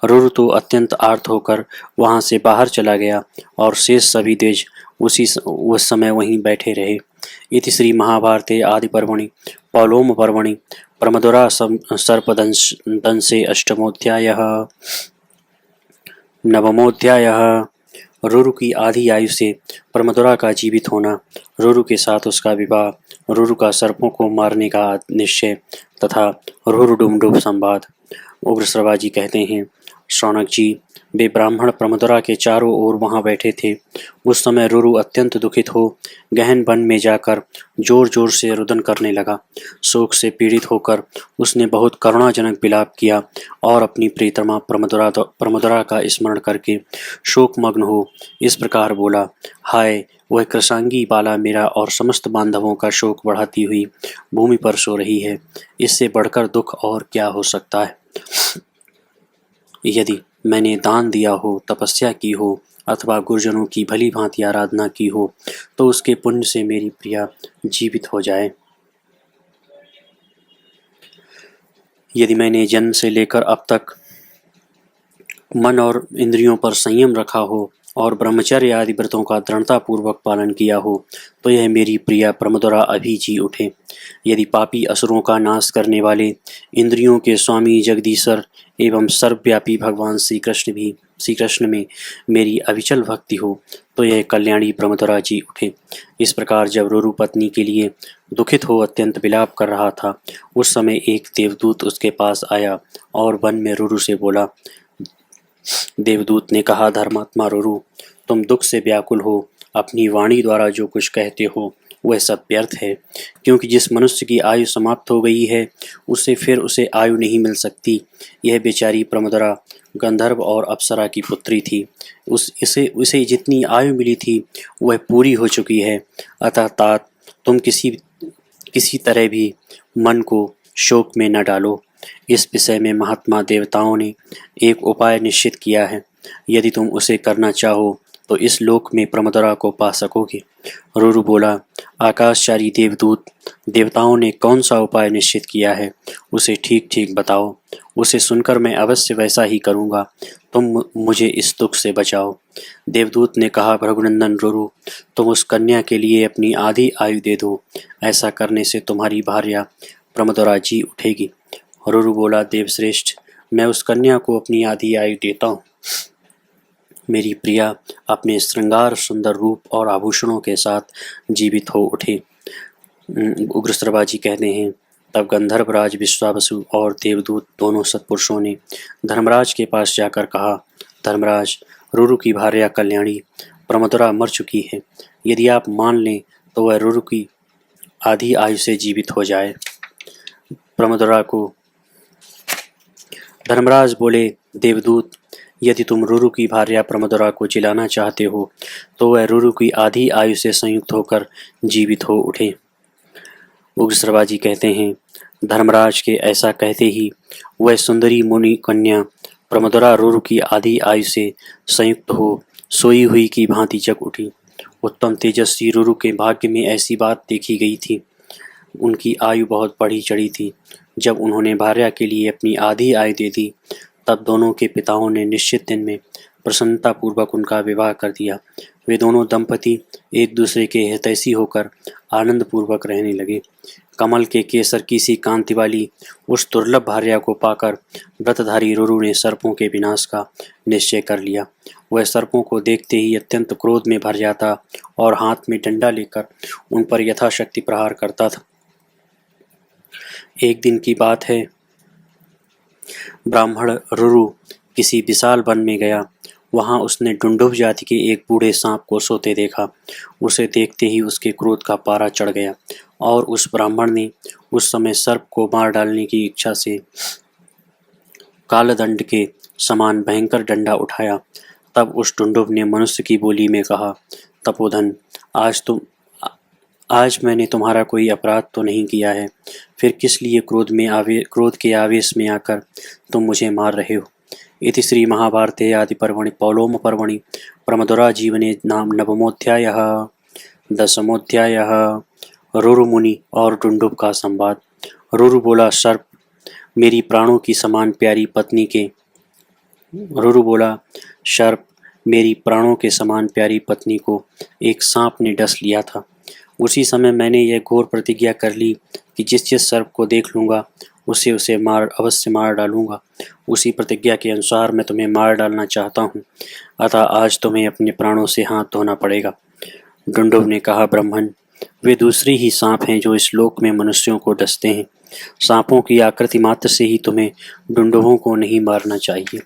रुरु तो अत्यंत आर्त होकर वहां से बाहर चला गया और शेष सभी द्विज उस समय वहीं बैठे रहे। इति श्री महाभारते आदि पर्वणि पौलोम पर्वणि प्रमदुरा सर्पदंशे अष्टमोऽध्यायः। नवमोऽध्यायः। रुरु की आधी आयु से प्रमदुरा का जीवित होना, रुरु के साथ उसका विवाह, रुरु का सर्पों को मारने का निश्चय तथा रुरुडुमडुम संवाद। उग्रश्रवा जी कहते हैं, शौनक जी, वे ब्राह्मण प्रमदुरा के चारों ओर वहां बैठे थे। उस समय रुरु अत्यंत दुखित हो गहन वन में जाकर जोर जोर से रुदन करने लगा। शोक से पीड़ित होकर उसने बहुत करुणाजनक विलाप किया और अपनी प्रियतमा प्रमदुरा का स्मरण करके शोकमग्न हो इस प्रकार बोला, हाय, वह कृशांगी बाला मेरा और समस्त बांधवों का शोक बढ़ाती हुई भूमि पर सो रही है। इससे बढ़कर दुख और क्या हो सकता है। यदि मैंने दान दिया हो, तपस्या की हो अथवा गुरुजनों की भली भांति आराधना की हो तो उसके पुण्य से मेरी प्रिया जीवित हो जाए। यदि मैंने जन्म से लेकर अब तक मन और इंद्रियों पर संयम रखा हो और ब्रह्मचर्य आदि व्रतों का दृढ़तापूर्वक पालन किया हो तो यह मेरी प्रिया प्रमदुरा अभी जी उठे। यदि पापी असुरों का नाश करने वाले इंद्रियों के स्वामी जगदीश्वर एवं सर्वव्यापी भगवान श्री कृष्ण में मेरी अविचल भक्ति हो तो यह कल्याणी प्रमदुरा जी उठे। इस प्रकार जब रुरु पत्नी के लिए दुखित हो अत्यंत विलाप कर रहा था, उस समय एक देवदूत उसके पास आया और वन में रुरु से बोला। देवदूत ने कहा, धर्मात्मा रुरु, तुम दुख से व्याकुल हो। अपनी वाणी द्वारा जो कुछ कहते हो वह सब व्यर्थ है, क्योंकि जिस मनुष्य की आयु समाप्त हो गई है उसे आयु नहीं मिल सकती। यह बेचारी प्रमदुरा गंधर्व और अप्सरा की पुत्री थी। उसे जितनी आयु मिली थी वह पूरी हो चुकी है। अतः तात तुम किसी तरह भी मन को शोक में न डालो। इस विषय में महात्मा देवताओं ने एक उपाय निश्चित किया है। यदि तुम उसे करना चाहो तो इस लोक में प्रमदुरा को पा सकोगे। रुरु बोला, आकाशचारी देवदूत, देवताओं ने कौन सा उपाय निश्चित किया है, उसे ठीक ठीक बताओ। उसे सुनकर मैं अवश्य वैसा ही करूँगा। तुम मुझे इस दुख से बचाओ। देवदूत ने कहा, भृगुनंदन रुरु, तुम उस कन्या के लिए अपनी आधी आयु दे दो। ऐसा करने से तुम्हारी भार्या प्रमदुरा जी उठेगी। रुरु बोला, देवश्रेष्ठ, मैं उस कन्या को अपनी आधी आयु देता हूँ। मेरी प्रिया अपने श्रृंगार, सुंदर रूप और आभूषणों के साथ जीवित हो उठे। उग्रश्रवा जी कहते हैं, तब गंधर्वराज विश्वावसु और देवदूत दोनों सत्पुरुषों ने धर्मराज के पास जाकर कहा, धर्मराज, रुरु की भार्या कल्याणी प्रमदुरा मर चुकी है। यदि आप मान लें तो वह रुरु की आधी आयु से जीवित हो जाए। प्रमदुरा को धर्मराज बोले, देवदूत, यदि तुम रुरु की भार्या प्रमदुरा को जिलाना चाहते हो तो वह रुरु की आधी आयु से संयुक्त होकर जीवित हो उठे। उग्रश्रवा जी कहते हैं, धर्मराज के ऐसा कहते ही वह सुंदरी मुनि कन्या प्रमदुरा रुरु की आधी आयु से संयुक्त हो सोई हुई की भांति जग उठी। उत्तम तेजस्वी रुरु के भाग्य में ऐसी बात देखी गई थी। उनकी आयु बहुत बढ़ी चढ़ी थी। जब उन्होंने भार्या के लिए अपनी आधी आयु दे दी तब दोनों के पिताओं ने निश्चित दिन में प्रसन्नतापूर्वक उनका विवाह कर दिया। वे दोनों दंपति एक दूसरे के हितैषी होकर आनंद पूर्वक रहने लगे। कमल के केसर की सी कांति वाली उस दुर्लभ भार्या को पाकर व्रतधारी रुरु ने सर्पों के विनाश का निश्चय कर लिया। वह सर्पों को देखते ही अत्यंत क्रोध में भर जाता और हाथ में डंडा लेकर उन पर यथाशक्ति प्रहार करता था। एक दिन की बात है, ब्राह्मण रुरु किसी विशाल वन में गया। वहां उसने डुंडुभ जाति के एक बूढ़े सांप को सोते देखा। उसे देखते ही उसके क्रोध का पारा चढ़ गया और उस ब्राह्मण ने उस समय सर्प को मार डालने की इच्छा से कालदंड के समान भयंकर डंडा उठाया। तब उस डुंडुभ ने मनुष्य की बोली में कहा, तपोधन, आज मैंने तुम्हारा कोई अपराध तो नहीं किया है, फिर किस लिए क्रोध के आवेश में आकर तुम मुझे मार रहे हो। इति श्री महाभारते आदि पर्वणि पौलोम पर्वणि प्रमदुरा जीवने नाम नवमोऽध्यायः। दशमोऽध्यायः। रुरु मुनि और डुंडुभ का संवाद। रुरु बोला, सर्प, मेरी प्राणों की समान प्यारी पत्नी के रुरु बोला, सर्प, मेरी प्राणों के समान प्यारी पत्नी को एक सांप ने डस लिया था। उसी समय मैंने यह घोर प्रतिज्ञा कर ली कि जिस जिस सर्प को देख लूँगा उसे उसे अवश्य मार डालूँगा। उसी प्रतिज्ञा के अनुसार मैं तुम्हें मार डालना चाहता हूँ, अतः आज तुम्हें अपने प्राणों से हाथ धोना पड़ेगा। डुंडुभ ने कहा, ब्राह्मण, वे दूसरे ही सांप हैं जो इस लोक में मनुष्यों को डसते हैं। सांपों की आकृति मात्र से ही तुम्हें डुंडुभों को नहीं मारना चाहिए।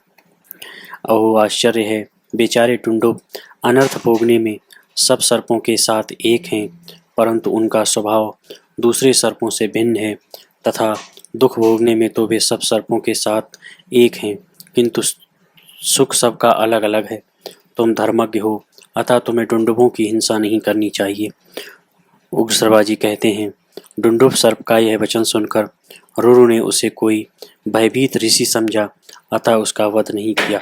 अहो आश्चर्य है, बेचारे डुंडुभ अनर्थ भोगने में सब सर्पों के साथ एक हैं, परंतु उनका स्वभाव दूसरे सर्पों से भिन्न है तथा दुख भोगने में तो वे सब सर्पों के साथ एक हैं, किंतु सुख सबका अलग अलग है। तुम धर्मज्ञ हो, अतः तुम्हें डुंडुभों की हिंसा नहीं करनी चाहिए। उग्र सर्वाजी कहते हैं, डुंडुभ सर्प का यह वचन सुनकर रुरु ने उसे कोई भयभीत ऋषि समझा, अतः उसका वध नहीं किया।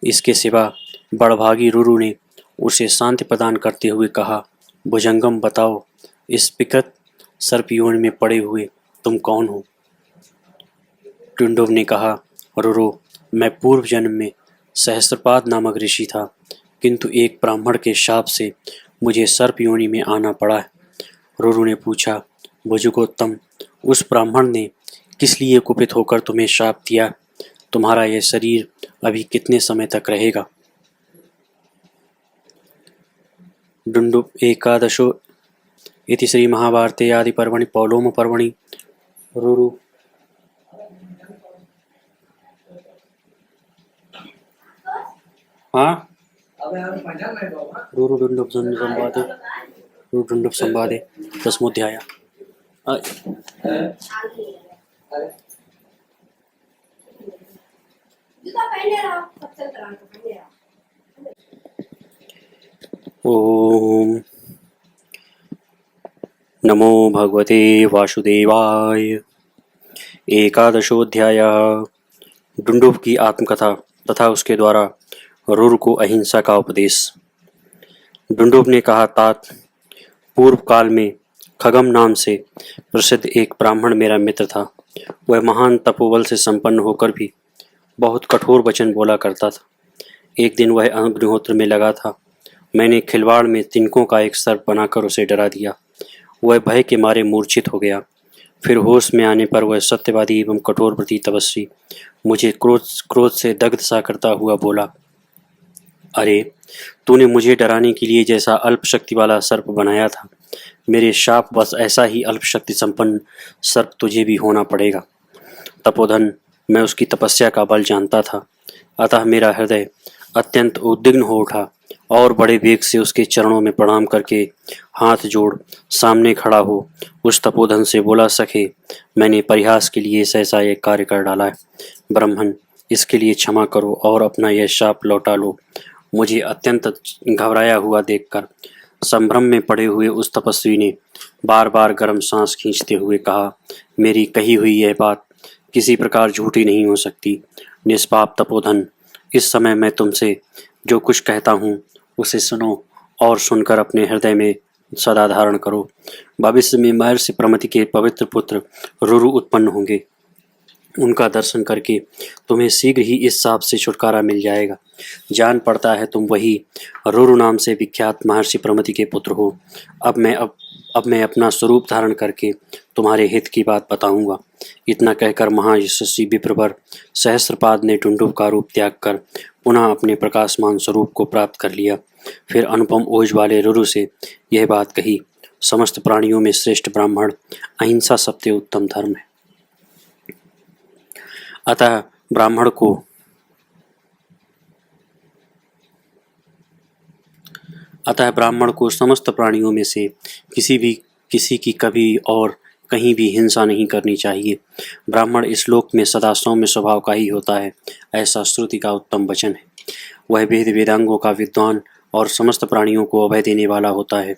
इसके सिवा बड़भागी रुरु ने उसे शांति प्रदान करते हुए कहा, भुजंगम, बताओ, इस विकृत सर्प योनि में पड़े हुए तुम कौन हो? डुंडुभ ने कहा, रुरु, मैं पूर्व जन्म में सहस्त्रपाद नामक ऋषि था, किंतु एक ब्राह्मण के शाप से मुझे सर्प योनि में आना पड़ा है। रुरु ने पूछा, भुजगोत्तम, उस ब्राह्मण ने किस लिए कुपित होकर तुम्हें शाप दिया? तुम्हारा यह शरीर अभी कितने समय तक रहेगा? डुंडुभ एकादशो इति श्री महाभारते आदि पर्वणि पौलोम पर्वणि रुरु रुरु डुंडुभ संवादे रुरु डुंडुभ संवादे 10वां अध्याय। ओम नमो भगवते वासुदेवाय। एकादशोऽध्यायः। डुंडुभ की आत्मकथा तथा उसके द्वारा रुरु को अहिंसा का उपदेश। डुंडुभ ने कहा, तात, पूर्व काल में खगम नाम से प्रसिद्ध एक ब्राह्मण मेरा मित्र था। वह महान तपोबल से संपन्न होकर भी बहुत कठोर वचन बोला करता था। एक दिन वह अग्निहोत्र में लगा था। मैंने खिलवाड़ में तिनकों का एक सर्प बनाकर उसे डरा दिया। वह भय के मारे मूर्छित हो गया। फिर होश में आने पर वह सत्यवादी एवं कठोर व्रती तपस्वी मुझे क्रोध से दग्ध सा करता हुआ बोला, अरे, तूने मुझे डराने के लिए जैसा अल्प शक्ति वाला सर्प बनाया था, मेरे शाप बस ऐसा ही अल्प शक्ति संपन्न सर्प तुझे भी होना पड़ेगा। तपोधन, मैं उसकी तपस्या का बल जानता था, अतः मेरा हृदय अत्यंत उद्विग्न हो उठा और बड़े वेग से उसके चरणों में प्रणाम करके हाथ जोड़ सामने खड़ा हो उस तपोधन से बोला, सखे, मैंने परिहास के लिए ऐसा एक कार्य कर डाला है। ब्राह्मण, इसके लिए क्षमा करो और अपना यह शाप लौटा लो। मुझे अत्यंत घबराया हुआ देखकर संभ्रम में पड़े हुए उस तपस्वी ने बार बार गर्म सांस खींचते हुए कहा, मेरी कही हुई यह बात किसी प्रकार झूठी नहीं हो सकती। निष्पाप तपोधन, इस समय मैं तुमसे जो कुछ कहता हूँ उसे सुनो और सुनकर अपने हृदय में सदा धारण करो। भविष्य में महर्षि प्रमति के पवित्र पुत्र रुरु उत्पन्न होंगे। उनका दर्शन करके तुम्हें शीघ्र ही इस शाप से छुटकारा मिल जाएगा। जान पड़ता है तुम वही रुरु नाम से विख्यात महर्षि प्रमति के पुत्र हो। अब मैं अपना स्वरूप धारण करके तुम्हारे हित की बात बताऊंगा। इतना कहकर महायशस्वी विप्रवर सहस्त्रपाद ने डुंडुभ का रूप त्याग कर पुनः अपने प्रकाशमान स्वरूप को प्राप्त कर लिया। फिर अनुपम ओज वाले रुरु से यह बात कही, समस्त प्राणियों में श्रेष्ठ ब्राह्मण अहिंसा सबसे उत्तम धर्म है। अतः ब्राह्मण को समस्त प्राणियों में से किसी की कभी और कहीं भी हिंसा नहीं करनी चाहिए। ब्राह्मण इस लोक में सदा सौम्य स्वभाव का ही होता है, ऐसा श्रुति का उत्तम वचन है। वह वेद वेदांगों का विद्वान और समस्त प्राणियों को अभय देने वाला होता है।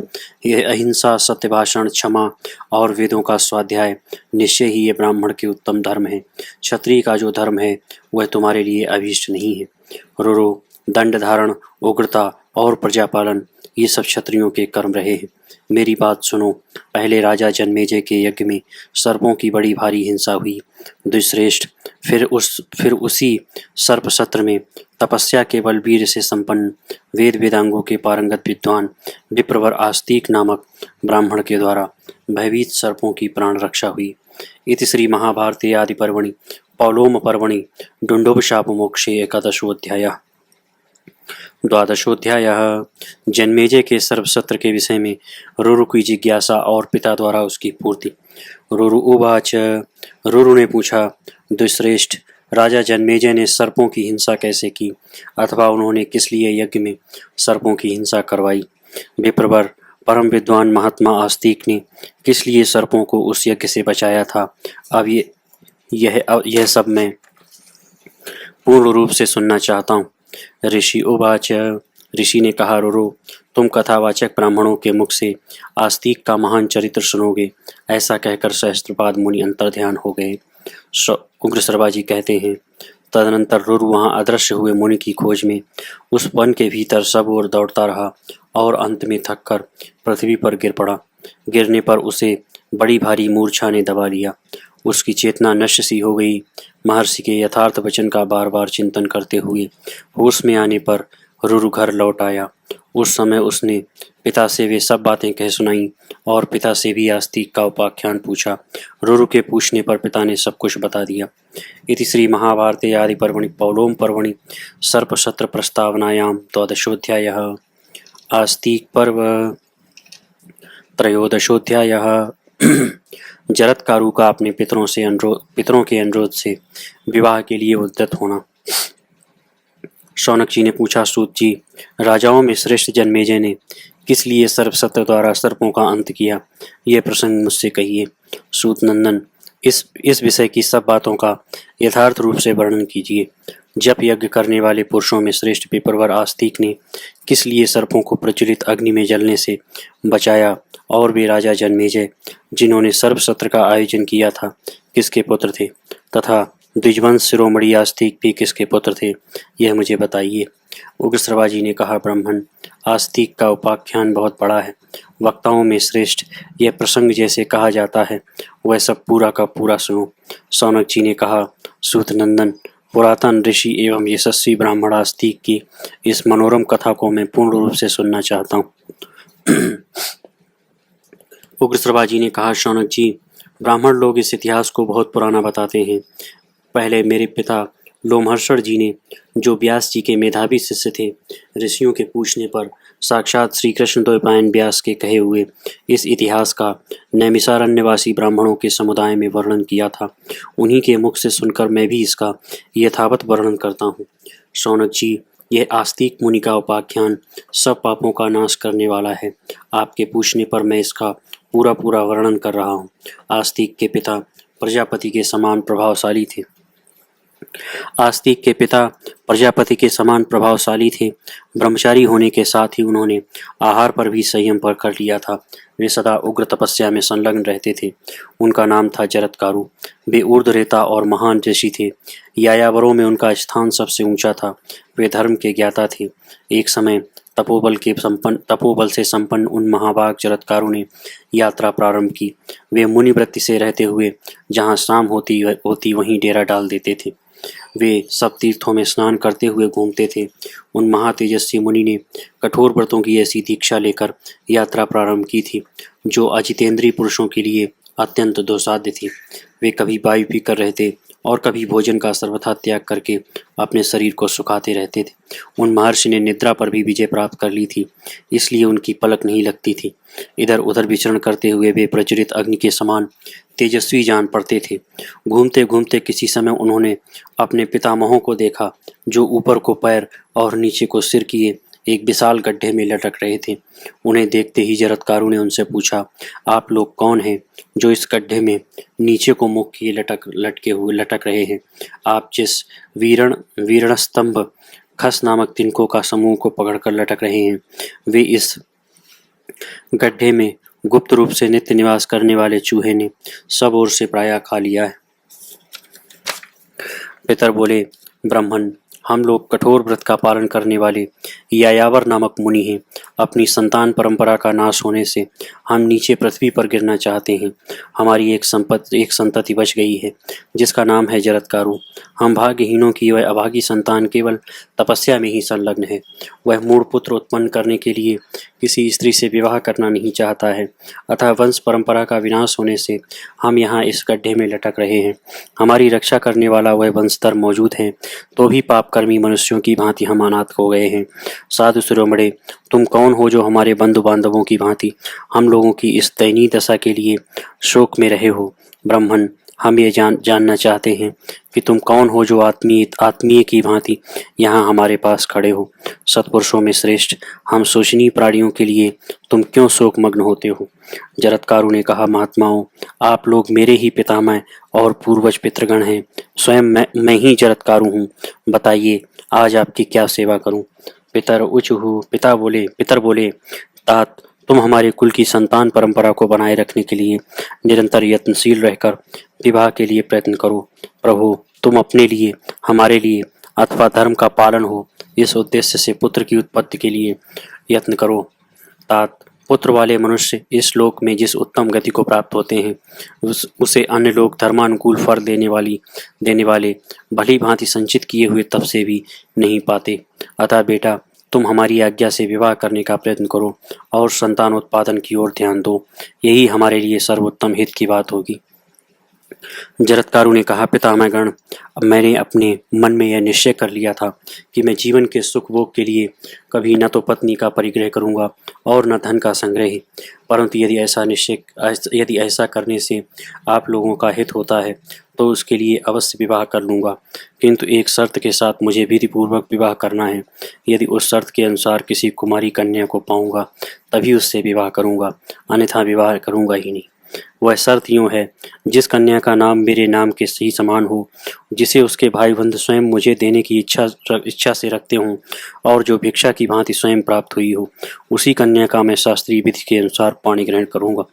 यह अहिंसा, सत्यभाषण, क्षमा और वेदों का स्वाध्याय निश्चय ही ये ब्राह्मण के उत्तम धर्म है। क्षत्रिय का जो धर्म है वह तुम्हारे लिए अभीष्ट नहीं है। रुरु, दंड धारण, उग्रता और प्रजापालन ये सब क्षत्रियों के कर्म रहे हैं। मेरी बात सुनो। पहले राजा जन्मेजय के यज्ञ में सर्पों की बड़ी भारी हिंसा हुई। द्विश्रेष्ठ फिर उसी सर्प सत्र में तपस्या के बल वीर से संपन्न वेद वेदांगों के पारंगत विद्वान विप्रवर आस्तिक नामक ब्राह्मण के द्वारा भयभीत सर्पों की प्राण रक्षा हुई। इति श्री महाभारते आदि पर्वणि पौलोम पर्वणि डुण्डुभशापमोक्षे एकादशोऽध्यायः। द्वादशोऽध्यायः। जन्मेजय के सर्पसत्र के विषय में रुरु की जिज्ञासा और पिता द्वारा उसकी पूर्ति। रुरु उवाच। रुरु ने पूछा, द्विश्रेष्ठ, राजा जन्मेजय ने सर्पों की हिंसा कैसे की, अथवा उन्होंने किस लिए यज्ञ में सर्पों की हिंसा करवाई? विप्रवर परम विद्वान महात्मा आस्तिक ने किस लिए सर्पों को उस यज्ञ से बचाया था? अब यह सब मैं पूर्ण रूप से सुनना चाहता हूँ। ऋषि उवाच। ऋषि ने कहा, रुरु, तुम कथावाचक ब्राह्मणों के मुख से आस्तिक का महान चरित्र सुनोगे। ऐसा कहकर सहस्त्रपाद मुनि अंतर्ध्यान हो गए। उग्रश्रवा जी कहते हैं, तदनंतर रुरु वहाँ अदृश्य हुए मुनि की खोज में उस वन के भीतर सब ओर दौड़ता रहा और अंत में थककर पृथ्वी पर गिर पड़ा। गिरने पर उसे बड़ी भारी मूर्छा ने दबा लिया। उसकी चेतना नष्ट सी हो गई। महर्षि के यथार्थ वचन का बार बार चिंतन करते हुए होश में आने पर रुरु घर लौट आया। उस समय उसने पिता से वे सब बातें कह सुनाई और पिता से भी आस्तिक का उपाख्यान पूछा। रुरु के पूछने पर पिता ने सब कुछ बता दिया। इति श्री महाभारते आदि पर्वणि पौलोम पर्वणि सर्पसत्र प्रस्तावनायां द्वादशोऽध्यायः। आस्तिक पर्व त्रयोदशोऽध्यायः। जरत्कारु का अपने पितरों के अनुरोध से विवाह के लिए उद्यत होना। शौनक जी ने पूछा, सूत जी, राजाओं में श्रेष्ठ जन्मेजय ने किस लिए सर्पसत्र द्वारा सर्पों का अंत किया? यह प्रसंग मुझसे कहिए। सूत नंदन, इस विषय की सब बातों का यथार्थ रूप से वर्णन कीजिए। जप यज्ञ करने वाले पुरुषों में श्रेष्ठ विप्रवर आस्तिक ने किस लिए सर्पों को प्रज्वलित अग्नि में जलने से बचाया, और वे राजा जन्मेजय जिन्होंने सर्पसत्र का आयोजन किया था किसके पुत्र थे, तथा द्विजवंश शिरोमणि आस्तिक भी किसके पुत्र थे, यह मुझे बताइए। उग्रश्रवा जी ने कहा, ब्राह्मण, आस्तिक का उपाख्यान बहुत बड़ा है। वक्ताओं में श्रेष्ठ यह प्रसंग जैसे कहा जाता है वह सब पूरा का पूरा सुनो। शौनक जी ने कहा, सूत नंदन, पुरातन ऋषि एवं यशस्वी ब्राह्मण आस्तिक की इस मनोरम कथा को मैं पूर्ण रूप से सुनना चाहता हूँ। उग्रश्रवा जी ने कहा, शौनक जी, ब्राह्मण लोग इस इतिहास को बहुत पुराना बताते हैं। पहले मेरे पिता लोमहर्षण जी ने, जो व्यास जी के मेधावी शिष्य थे, ऋषियों के पूछने पर साक्षात श्री कृष्ण द्वैपायन व्यास के कहे हुए इस इतिहास का नैमिषारण्यवासी ब्राह्मणों के समुदाय में वर्णन किया था। उन्हीं के मुख से सुनकर मैं भी इसका यथावत वर्णन करता हूँ। शौनक जी, यह आस्तिक मुनि का उपाख्यान सब पापों का नाश करने वाला है। आपके पूछने पर मैं इसका पूरा पूरा वर्णन कर रहा हूँ। आस्तिक के पिता प्रजापति के समान प्रभावशाली थे। ब्रह्मचारी होने के साथ ही उन्होंने आहार पर भी संयम पर कर लिया था। वे सदा उग्र तपस्या में संलग्न रहते थे। उनका नाम था जरत्कारु। वे ऊर्ध्वरेता और महान ऋषि थे। यायावरों में उनका स्थान सबसे ऊंचा था। वे धर्म के ज्ञाता थे। एक समय तपोबल से संपन्न उन महाभाग जरत्कारु ने यात्रा प्रारंभ की। वे मुनिवृत्ति से रहते हुए जहाँ शाम होती वहीं डेरा डाल देते थे। वे सब तीर्थों में स्नान करते हुए घूमते थे। उन महातेजस्वी मुनि ने कठोर व्रतों की ऐसी दीक्षा लेकर यात्रा प्रारंभ की थी जो अजितेंद्रीय पुरुषों के लिए अत्यंत दुस्साध्य थी। वे कभी वायु पीकर रहते और कभी भोजन का सर्वथा त्याग करके अपने शरीर को सुखाते रहते थे। उन महर्षि ने निद्रा पर भी विजय प्राप्त कर ली थी, इसलिए उनकी पलक नहीं लगती थी। इधर उधर विचरण करते हुए वे प्रज्वलित अग्नि के समान तेजस्वी जान पड़ते थे। घूमते घूमते किसी समय उन्होंने अपने पितामहों को देखा, जो ऊपर को पैर और नीचे को सिर किए एक विशाल गड्ढे में लटक रहे थे। उन्हें देखते ही जरत्कारु ने उनसे पूछा, आप लोग कौन हैं जो इस गड्ढे में नीचे को मुख किए लटक रहे हैं? आप जिस वीरण स्तंभ खस नामक तिनकों का समूह को पकड़कर लटक रहे हैं, वे इस गड्ढे में गुप्त रूप से नित्य निवास करने वाले चूहे ने सब ओर से प्रायः खा लिया है। पितर बोले, ब्राह्मण, हम लोग कठोर व्रत का पालन करने वाले यायावर नामक मुनि हैं। अपनी संतान परंपरा का नाश होने से हम नीचे पृथ्वी पर गिरना चाहते हैं। हमारी एक संतति बच गई है जिसका नाम है जरत्कारु। हम भाग्यहीनों की वह अभागी संतान केवल तपस्या में ही संलग्न है। वह मूढ़ पुत्र उत्पन्न करने के लिए किसी स्त्री से विवाह करना नहीं चाहता है, अतः वंश परंपरा का विनाश होने से हम यहाँ इस गड्ढे में लटक रहे हैं। हमारी रक्षा करने वाला वह वंशधर मौजूद है, तो भी पापकर्मी मनुष्यों की भांति हम अनाथ हो गए हैं। साधु शिरोमणे, तुम कौन हो जो हमारे बंधु बांधवों की भांति हम लोगों की इस दयनीय दशा के लिए शोक में रहे हो? ब्राह्मण, हम ये जानना चाहते हैं कि तुम कौन हो जो आत्मीय की भांति यहाँ हमारे पास खड़े हो। सत्पुरुषों में श्रेष्ठ हम शोचनीय प्राणियों के लिए तुम क्यों शोकमग्न होते हो? जरत्कारु ने कहा, महात्माओं, आप लोग मेरे ही पितामह और पूर्वज पितृगण हैं। स्वयं मैं ही जरत्कारु हूँ। बताइए, आज आपकी क्या सेवा करूँ? पितर बोले, तात, तुम हमारे कुल की संतान परंपरा को बनाए रखने के लिए निरंतर यत्नशील रहकर विवाह के लिए प्रयत्न करो। प्रभु, तुम अपने लिए, हमारे लिए अथवा धर्म का पालन हो, इस उद्देश्य से पुत्र की उत्पत्ति के लिए यत्न करो। तात, पुत्र वाले मनुष्य इस लोक में जिस उत्तम गति को प्राप्त होते हैं उसे अन्य लोग धर्मानुकूल फल देने वाले भली भांति संचित किए हुए तप से भी नहीं पाते। अतः बेटा, तुम हमारी आज्ञा से विवाह करने का प्रयत्न करो और संतानोत्पादन की ओर ध्यान दो। यही हमारे लिए सर्वोत्तम हित की बात होगी। जरत्कारु ने कहा, पितामहगण, अब मैंने अपने मन में यह निश्चय कर लिया था कि मैं जीवन के सुख भोग के लिए कभी न तो पत्नी का परिग्रह करूंगा और न धन का संग्रह। परंतु यदि ऐसा करने से आप लोगों का हित होता है तो उसके लिए अवश्य विवाह कर लूँगा, किंतु एक शर्त के साथ मुझे विधिपूर्वक विवाह करना है। यदि उस शर्त के अनुसार किसी कुमारी कन्या को पाऊंगा तभी उससे विवाह करूंगा, अन्यथा विवाह करूंगा ही नहीं। वह शर्त यूँ है, जिस कन्या का नाम मेरे नाम के ही समान हो, जिसे उसके भाई बंधु स्वयं मुझे देने की इच्छा से रखते हों और जो भिक्षा की भांति स्वयं प्राप्त हुई हो, उसी कन्या का मैं शास्त्रीय विधि के अनुसार पाणी ग्रहण करूँगा।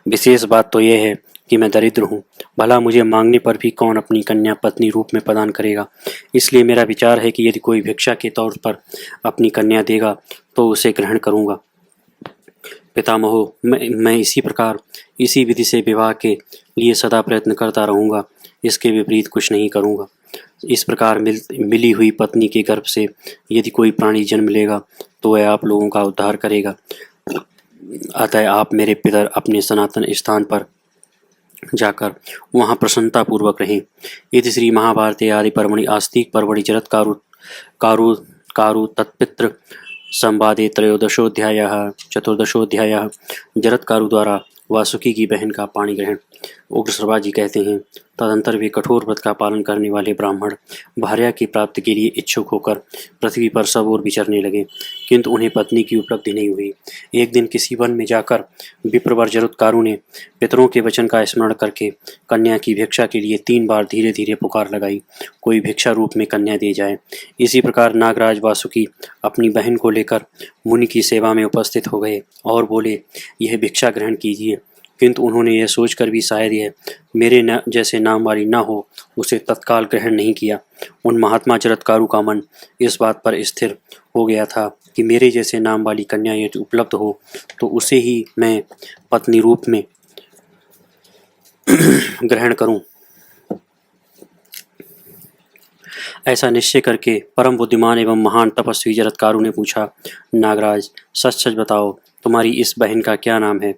विशेष बात तो यह है कि मैं दरिद्र हूँ, भला मुझे मांगने पर भी कौन अपनी कन्या पत्नी रूप में प्रदान करेगा। इसलिए मेरा विचार है कि यदि कोई भिक्षा के तौर पर अपनी कन्या देगा तो उसे ग्रहण करूँगा। पितामहो, मैं इसी प्रकार इसी विधि से विवाह के लिए सदा प्रयत्न करता रहूँगा, इसके विपरीत कुछ नहीं करूँगा। इस प्रकार मिली हुई पत्नी के गर्भ से यदि कोई प्राणी जन्म लेगा तो वह आप लोगों का उद्धार करेगा। अतः आप मेरे पितर अपने सनातन स्थान पर जाकर वहाँ प्रसन्नता पूर्वक रहें। इति श्री महाभारते आदि पर्वणि आस्तिक पर्वणि जरत्कारु तत्पितृ संवादे त्रयोदशोऽध्यायः। चतुर्दशोऽध्यायः जरत्कारु द्वारा वासुकी की बहन का पाणी ग्रहण। उग्र श्रवाजी कहते हैं, तदंतर वे कठोर व्रत का पालन करने वाले ब्राह्मण भार्या की प्राप्ति के लिए इच्छुक होकर पृथ्वी पर सब ओर विचरने लगे, किंतु उन्हें पत्नी की उपलब्धि नहीं हुई। एक दिन किसी वन में जाकर विप्रवर जरत्कारु ने पितरों के वचन का स्मरण करके कन्या की भिक्षा के लिए 3 बार धीरे धीरे पुकार लगाई, कोई भिक्षा रूप में कन्या दे जाए। इसी प्रकार नागराज वासुकी अपनी बहन को लेकर मुनि की सेवा में उपस्थित हो गए और बोले, यह भिक्षा ग्रहण कीजिए। किंतु उन्होंने यह सोचकर भी शायद यह मेरे जैसे नाम वाली न हो, उसे तत्काल ग्रहण नहीं किया। उन महात्मा जरत्कारु का मन इस बात पर स्थिर हो गया था कि मेरे जैसे नाम वाली कन्या यदि उपलब्ध हो तो उसे ही मैं पत्नी रूप में ग्रहण करूं। ऐसा निश्चय करके परम बुद्धिमान एवं महान तपस्वी जरत्कारु ने पूछा, नागराज, सच सच बताओ, तुम्हारी इस बहन का क्या नाम है?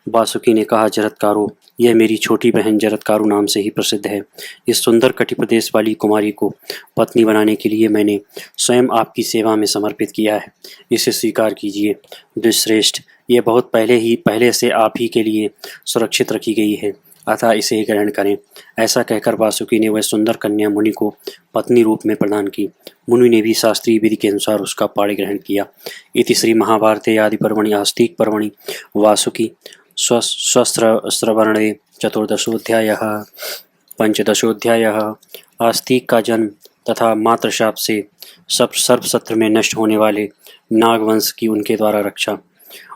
वासुकी ने कहा, जरत्कारु, यह मेरी छोटी बहन जरत्कारु नाम से ही प्रसिद्ध है। इस सुंदर कटि प्रदेश वाली कुमारी को पत्नी बनाने के लिए मैंने स्वयं आपकी सेवा में समर्पित किया है, इसे स्वीकार कीजिए। दुष्श्रेष्ठ, यह बहुत पहले से आप ही के लिए सुरक्षित रखी गई है, अतः इसे ही ग्रहण करें। ऐसा कहकर वासुकी ने वह सुंदर कन्या मुनि को पत्नी रूप में प्रदान की। मुनि ने भी शास्त्रीय विधि के अनुसार उसका पाणी ग्रहण किया। इति श्री महाभारते आदि पर्वणि आस्तिक पर्वणि वासुकी स्वस्त्रवर्णे चतुर्दशोऽध्यायः। पंचदशोऽध्यायः आस्तिक का जन्म तथा मातृशाप से सर्वसत्र में नष्ट होने वाले नागवंश की उनके द्वारा रक्षा।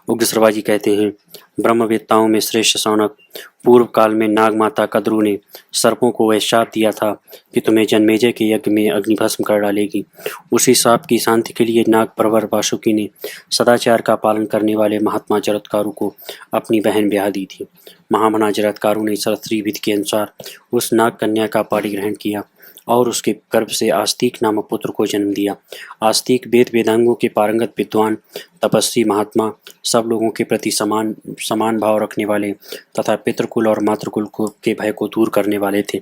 उग्रश्रवा जी कहते हैं, ब्रह्मवेत्ताओं में श्रेष्ठ शौनक, पूर्व काल में नाग माता कद्रू ने सर्पों को वह शाप दिया था कि तुम्हें जन्मेजय के यज्ञ में अग्निभस्म कर डालेगी। उसी शाप की शांति के लिए नाग प्रवर वासुकी ने सदाचार का पालन करने वाले महात्मा जरत्कारु को अपनी बहन ब्याह दी थी। महामना जरत्कारु ने शास्त्रीय विधि के अनुसार उस नाग कन्या का पाणी ग्रहण किया और उसके गर्भ से आस्तिक नामक पुत्र को जन्म दिया। आस्तिक वेद वेदांगों के पारंगत विद्वान, तपस्वी महात्मा, सब लोगों के प्रति समान भाव रखने वाले तथा पितृकुल और मातृकुल के भय को दूर करने वाले थे।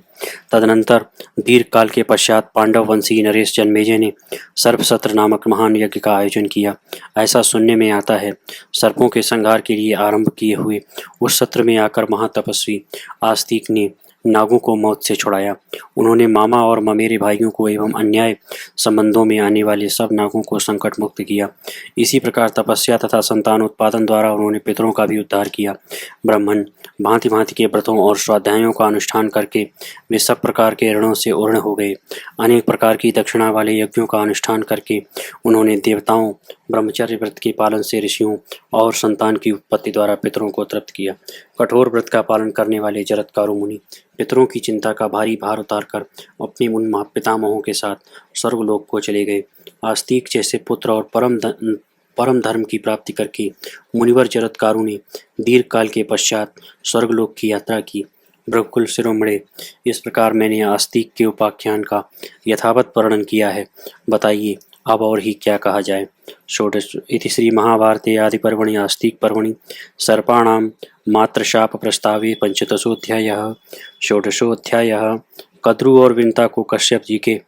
तदनंतर दीर्घ काल के पश्चात पांडव वंशी नरेश जन्मेजय ने सर्पसत्र नामक महान यज्ञ का आयोजन किया। ऐसा सुनने में आता है, सर्पों के संहार के लिए आरंभ किए हुए उस सत्र में आकर महातपस्वी आस्तिक ने नागों को मौत से छुड़ाया। उन्होंने मामा और ममेरे भाइयों को एवं अन्याय संबंधों में आने वाले सब नागों को संकट मुक्त किया। इसी प्रकार तपस्या तथा संतानोत्पादन द्वारा उन्होंने पितरों का भी उद्धार किया। ब्राह्मण भांति भांति के व्रतों और स्वाध्यायों का अनुष्ठान करके वे सब प्रकार के ऋणों से उर्ण हो गए। अनेक प्रकार की दक्षिणा वाले यज्ञों का अनुष्ठान करके उन्होंने देवताओं, ब्रह्मचर्य व्रत के पालन से ऋषियों और संतान की उत्पत्ति द्वारा पितरों को तृप्त किया। कठोर व्रत का पालन करने वाले जरत्कारु मुनि पितरों की चिंता का भारी भार उतारकर अपने उन पितामहों के साथ स्वर्गलोक को चले गए। आस्तिक जैसे पुत्र और परम धर्म की प्राप्ति करके मुनिवर जरत्कारु ने दीर्घ काल के पश्चात स्वर्गलोक की यात्रा की। भृगुकुल शिरोमणे, इस प्रकार मैंने आस्तिक के उपाख्यान का यथावत वर्णन किया है। बताइए अब और ही क्या कहा जाए। षोडश इति श्री महाभारते आदि पर्वणि आस्तिक पर्वणि सर्पाणाम मात्रशाप प्रस्तावे पंचदशोऽध्यायः। षोडशोऽध्यायः कद्रु और विंता को कश्यप जी के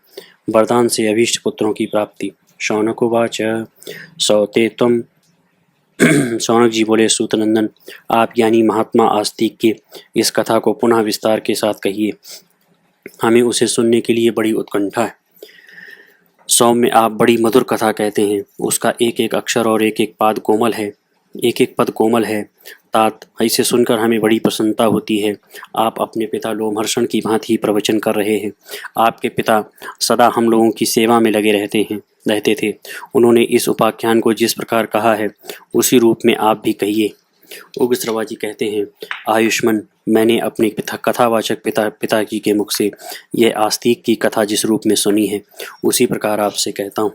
वरदान से अभीष्ट पुत्रों की प्राप्ति। शौनक उवाच सौते त्वं शौनक जी बोले, सूतनंदन आप यानी महात्मा आस्तिक के इस कथा को पुनः विस्तार के साथ कहिए, हमें उसे सुनने के लिए बड़ी उत्कंठा है। सौम्य आप बड़ी मधुर कथा कहते हैं, उसका एक एक अक्षर और एक एक पद कोमल है। तात इसे सुनकर हमें बड़ी प्रसन्नता होती है। आप अपने पिता लोमहर्षण की भांति ही प्रवचन कर रहे हैं। आपके पिता सदा हम लोगों की सेवा में लगे रहते थे। उन्होंने इस उपाख्यान को जिस प्रकार कहा है उसी रूप में आप भी कहिए। उग्रश्रवा जी कहते हैं, आयुष्मान मैंने अपने कथावाचक पिताजी के मुख से यह आस्तिक की कथा जिस रूप में सुनी है उसी प्रकार आपसे कहता हूँ।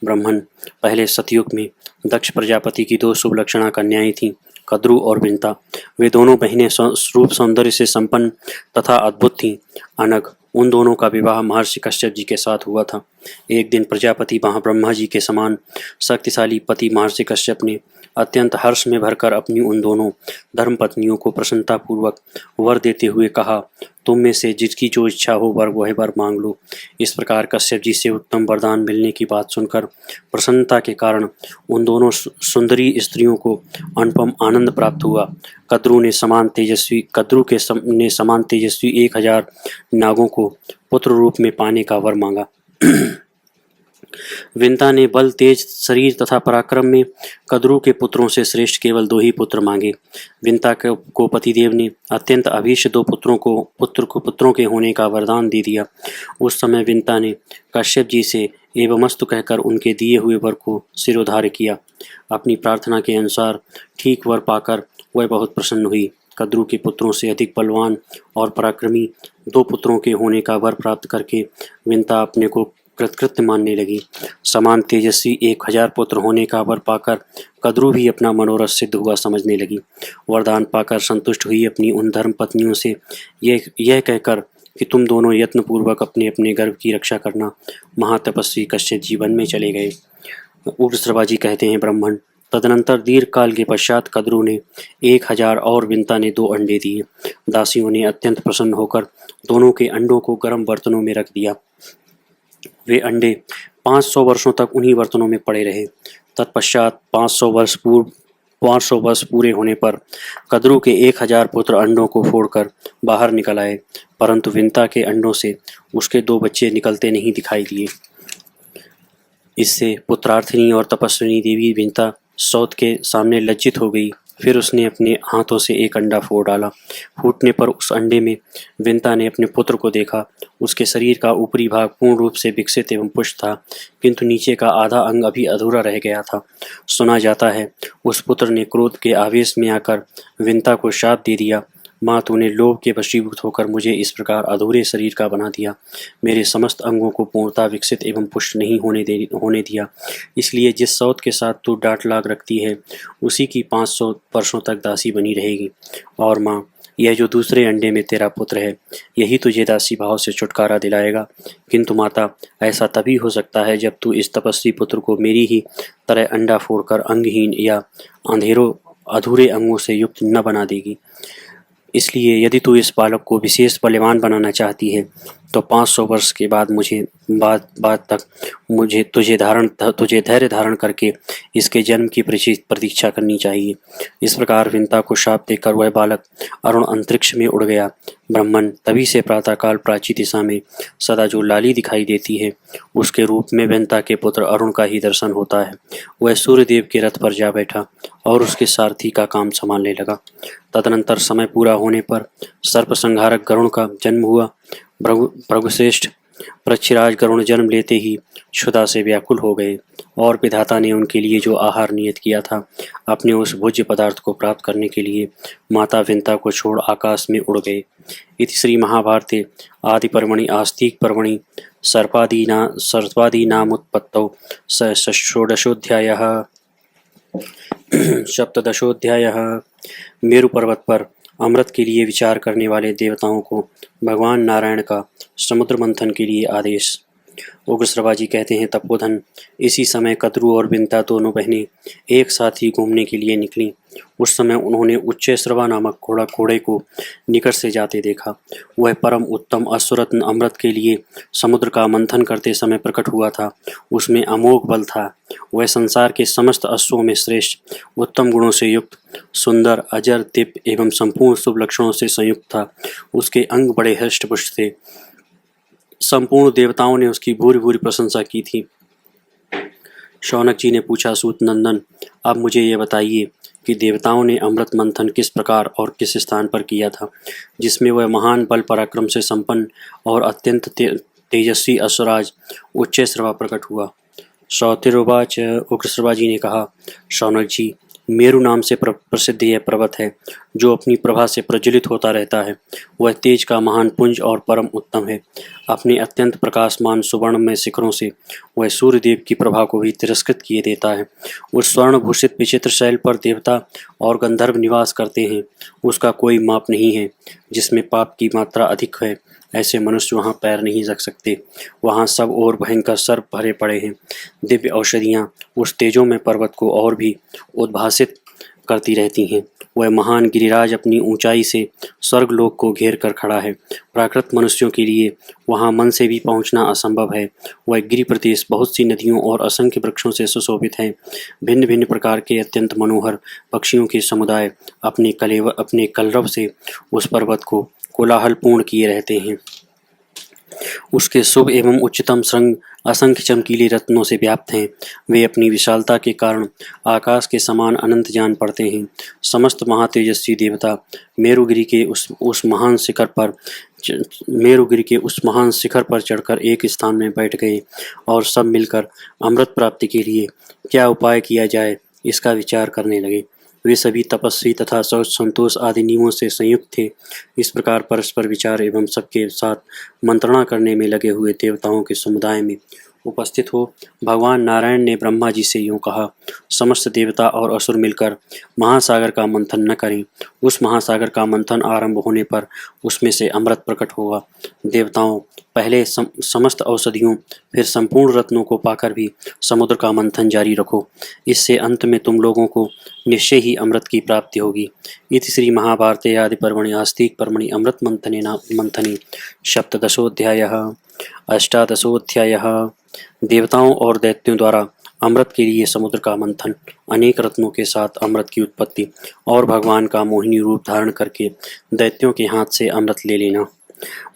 ब्राह्मण पहले सतयुग में दक्ष प्रजापति की 2 शुभ लक्षणा कन्याएं थीं, कद्रु और विंता। वे दोनों बहनें रूप सौंदर्य से संपन्न तथा अद्भुत थीं। अनग उन दोनों का विवाह महर्षि कश्यप जी के साथ हुआ था। एक दिन प्रजापति ब्रह्मा जी के समान शक्तिशाली पति महर्षि कश्यप ने अत्यंत हर्ष में भरकर अपनी उन दोनों धर्मपत्नियों को प्रसन्नतापूर्वक वर देते हुए कहा, तुम में से जिसकी जो इच्छा हो वह वर मांग लो। इस प्रकार कश्यप जी से उत्तम वरदान मिलने की बात सुनकर प्रसन्नता के कारण उन दोनों सुंदरी स्त्रियों को अनुपम आनंद प्राप्त हुआ। कद्रु ने समान तेजस्वी 1000 नागों को पुत्र रूप में पाने का वर मांगा। विंता ने बल, तेज शरीर तथा पराक्रम में कद्रु के पुत्रों से श्रेष्ठ केवल 2 ही पुत्र मांगे। विंता को पतिदेव ने अत्यंत अभीष्ट 2 पुत्रों के होने का वरदान दे दिया। उस समय विंता ने कश्यप जी से एवमस्तु कहकर उनके दिए हुए वर को सिरोधार्य किया। अपनी प्रार्थना के अनुसार ठीक वर पाकर वह बहुत प्रसन्न हुई। कद्रु के पुत्रों से अधिक बलवान और पराक्रमी 2 पुत्रों के होने का वर प्राप्त करके विंता अपने को कृतकृत्य मानने लगी। समान तेजस्वी 1000 पुत्र होने का वर पाकर कद्रु भी अपना मनोरथ सिद्ध हुआ समझने लगी। वरदान पाकर संतुष्ट हुई अपनी उन धर्म पत्नियों से यह कहकर कि तुम दोनों यत्नपूर्वक अपने अपने गर्भ की रक्षा करना, महातपस्वी कश्यप जी वन में चले गए। उग्रश्रवा जी कहते हैं, ब्राह्मण तदनंतर दीर्घ काल के पश्चात कद्रु ने 1000 और विंता ने 2 अंडे दिए। दासियों ने अत्यंत प्रसन्न होकर दोनों के अंडों को गर्म बर्तनों में रख दिया। वे अंडे 500 वर्षों तक उन्हीं बर्तनों में पड़े रहे। तत्पश्चात 500 वर्ष पूरे होने पर कद्रु के 1000 पुत्र अंडों को फोड़कर बाहर निकल आए, परंतु विंता के अंडों से उसके 2 बच्चे निकलते नहीं दिखाई दिए। इससे पुत्रार्थिनी और तपस्विनी देवी विंता सौत के सामने लज्जित हो गई फिर उसने अपने हाथों से एक अंडा फोड़ डाला। फूटने पर उस अंडे में विंता ने अपने पुत्र को देखा। उसके शरीर का ऊपरी भाग पूर्ण रूप से विकसित एवं पुष्ट था, किंतु नीचे का आधा अंग अभी अधूरा रह गया था। सुना जाता है उस पुत्र ने क्रोध के आवेश में आकर विंता को शाप दे दिया, माँ तूने लोभ के वशीभूत होकर मुझे इस प्रकार अधूरे शरीर का बना दिया, मेरे समस्त अंगों को पूर्णतः विकसित एवं पुष्ट नहीं होने दिया। इसलिए जिस सौत के साथ तू डांट लाग रखती है उसी की 500 वर्षों तक दासी बनी रहेगी। और माँ, यह जो दूसरे अंडे में तेरा पुत्र है यही तुझे दासी भाव से छुटकारा दिलाएगा। किंतु माता, ऐसा तभी हो सकता है जब तू इस तपस्वी पुत्र को मेरी ही तरह अंडा फोड़कर अंगहीन या अंधेरों अधूरे अंगों से युक्त न बना देगी। इसलिए यदि तू इस बालक को विशेष बलवान बनाना चाहती है तो 500 वर्ष के बाद बाद तक मुझे तुझे धैर्य धारण करके इसके जन्म की प्रतीक्षा करनी चाहिए। इस प्रकार विंता को शाप देकर वह बालक अरुण अंतरिक्ष में उड़ गया। ब्राह्मण, तभी से प्रातःकाल प्राची दिशा में सदा जो लाली दिखाई देती है उसके रूप में विंता के पुत्र अरुण का ही दर्शन होता है। वह सूर्यदेव के रथ पर जा बैठा और उसके सारथी का काम संभालने लगा। तदनंतर समय पूरा होने पर सर्प संहारक गरुण का जन्म हुआ। भृगुश्रेष्ठ पृथ्वीराज गरुण जन्म लेते ही क्षुधा से व्याकुल हो गए और विधाता ने उनके लिए जो आहार नियत किया था, अपने उस भोज्य पदार्थ को प्राप्त करने के लिए माता विंता को छोड़ आकाश में उड़ गए। इति श्री महाभारते आदि पर्वणि आस्तिक पर्वणि सर्पादीनामुत्पत्तौ षोडशोऽध्यायः। सप्तदशोऽध्यायः। मेरु पर्वत पर अमृत के लिए विचार करने वाले देवताओं को भगवान नारायण का समुद्र मंथन के लिए आदेश। उग्रश्रवा जी कहते हैं, तपोधन, इसी समय कद्रू और विंता दोनों बहनें एक साथ ही घूमने के लिए निकलीं। उस समय उन्होंने उच्चैश्रवा नामक घोड़े को निकट से जाते देखा। वह परम उत्तम अश्वरत्न अमृत के लिए समुद्र का मंथन करते समय प्रकट हुआ था। उसमें अमोघ बल था। वह संसार के समस्त अश्वों में श्रेष्ठ, उत्तम गुणों से युक्त, सुंदर, अजर, दिव्य एवं संपूर्ण शुभ लक्षणों से संयुक्त था। उसके अंग बड़े हृष्ट-पुष्ट थे। संपूर्ण देवताओं ने उसकी भूरि भूरि प्रशंसा की थी। शौनक जी ने पूछा, सूत नंदन, अब मुझे ये बताइए कि देवताओं ने अमृत मंथन किस प्रकार और किस स्थान पर किया था, जिसमें वह महान बल पराक्रम से संपन्न और अत्यंत तेजस्वी अश्वराज उच्चैश्रवा प्रकट हुआ। श्रौतिरुवाच। उग्रश्रवा जी ने कहा, शौनक जी, मेरु नाम से प्रसिद्ध यह पर्वत है जो अपनी प्रभा से प्रज्वलित होता रहता है। वह तेज का महान पुंज और परम उत्तम है। अपने अत्यंत प्रकाशमान सुवर्ण में शिखरों से वह सूर्यदेव की प्रभा को भी तिरस्कृत किए देता है। उस स्वर्ण भूषित विचित्र शैल पर देवता और गंधर्व निवास करते हैं। उसका कोई माप नहीं है। जिसमें पाप की मात्रा अधिक है ऐसे मनुष्य वहाँ पैर नहीं रख सकते। वहाँ सब और भयंकर सर्प भरे पड़े हैं। दिव्य औषधियाँ उस तेजों में पर्वत को और भी उद्भासित करती रहती हैं। वह महान गिरिराज अपनी ऊंचाई से स्वर्गलोक को घेर कर खड़ा है। प्राकृत मनुष्यों के लिए वहाँ मन से भी पहुँचना असंभव है। वह गिरि प्रदेश बहुत सी नदियों और असंख्य वृक्षों से सुशोभित है। भिन्न भिन्न प्रकार के अत्यंत मनोहर पक्षियों के समुदाय अपने कलरव से उस पर्वत को कोलाहलपूर्ण किए रहते हैं। उसके शुभ एवं उच्चतम श्रृंग असंख्य चमकीले रत्नों से व्याप्त हैं। वे अपनी विशालता के कारण आकाश के समान अनंत जान पड़ते हैं। समस्त महातेजस्वी देवता मेरुगिरि के उस महान शिखर पर चढ़कर एक स्थान में बैठ गए और सब मिलकर अमृत प्राप्ति के लिए क्या उपाय किया जाए इसका विचार करने लगे। वे सभी तपस्वी तथा शौच संतोष आदि नियमों से संयुक्त थे। इस प्रकार परस्पर विचार एवं सबके साथ मंत्रणा करने में लगे हुए देवताओं के समुदाय में उपस्थित हो भगवान नारायण ने ब्रह्मा जी से यूँ कहा, समस्त देवता और असुर मिलकर महासागर का मंथन न करें। उस महासागर का मंथन आरंभ होने पर उसमें से अमृत प्रकट होगा। देवताओं, पहले समस्त औषधियों फिर संपूर्ण रत्नों को पाकर भी समुद्र का मंथन जारी रखो। इससे अंत में तुम लोगों को निश्चय ही अमृत की प्राप्ति होगी। इति श्री महाभारते आदि पर्वणि आस्तिक पर्वणि अमृत मंथने सप्तदशोऽध्यायः। अष्टादशोऽध्यायः। देवताओं और दैत्यों द्वारा अमृत के लिए समुद्र का मंथन, अनेक रत्नों के साथ अमृत की उत्पत्ति और भगवान का मोहिनी रूप धारण करके दैत्यों के हाथ से अमृत ले लेना।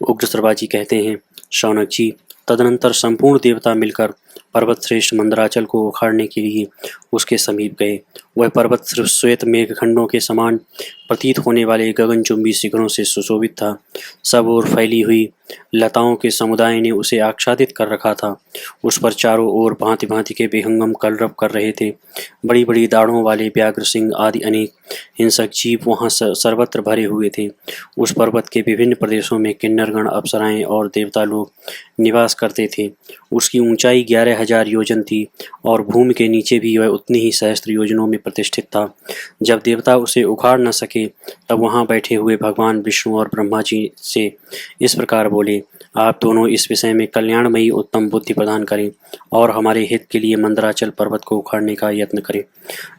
उग्रश्रवा जी कहते हैं, शौनक जी, तदनंतर संपूर्ण देवता मिलकर पर्वत श्रेष्ठ मंदराचल को उखाड़ने के लिए उसके समीप गए। वह पर्वत सिर्फ श्वेत मेघखंडों के समान प्रतीत होने वाले गगनचुंबी शिखरों से सुशोभित था। सब ओर फैली हुई लताओं के समुदाय ने उसे आच्छादित कर रखा था। उस पर चारों ओर भांति भांति के विहंगम कलरव कर रहे थे। बड़ी बड़ी दाढ़ों वाले व्याघ्र, सिंह आदि अनेक हिंसक जीव वहां सर्वत्र भरे हुए थे। उस पर्वत के विभिन्न प्रदेशों में किन्नरगण, अप्सराएं और देवता लोग निवास करते थे। उसकी ऊंचाई 11,000 योजन थी और भूमि के नीचे भी वह उतनी ही सहस्त्र योजनों में प्रतिष्ठित था। जब देवता उसे उखाड़ न सके तब वहां बैठे हुए भगवान विष्णु और ब्रह्मा जी से इस प्रकार बोले, आप दोनों इस विषय में कल्याणमयी उत्तम बुद्धि प्रदान करें और हमारे हित के लिए मंदराचल पर्वत को उखाड़ने का यत्न करें।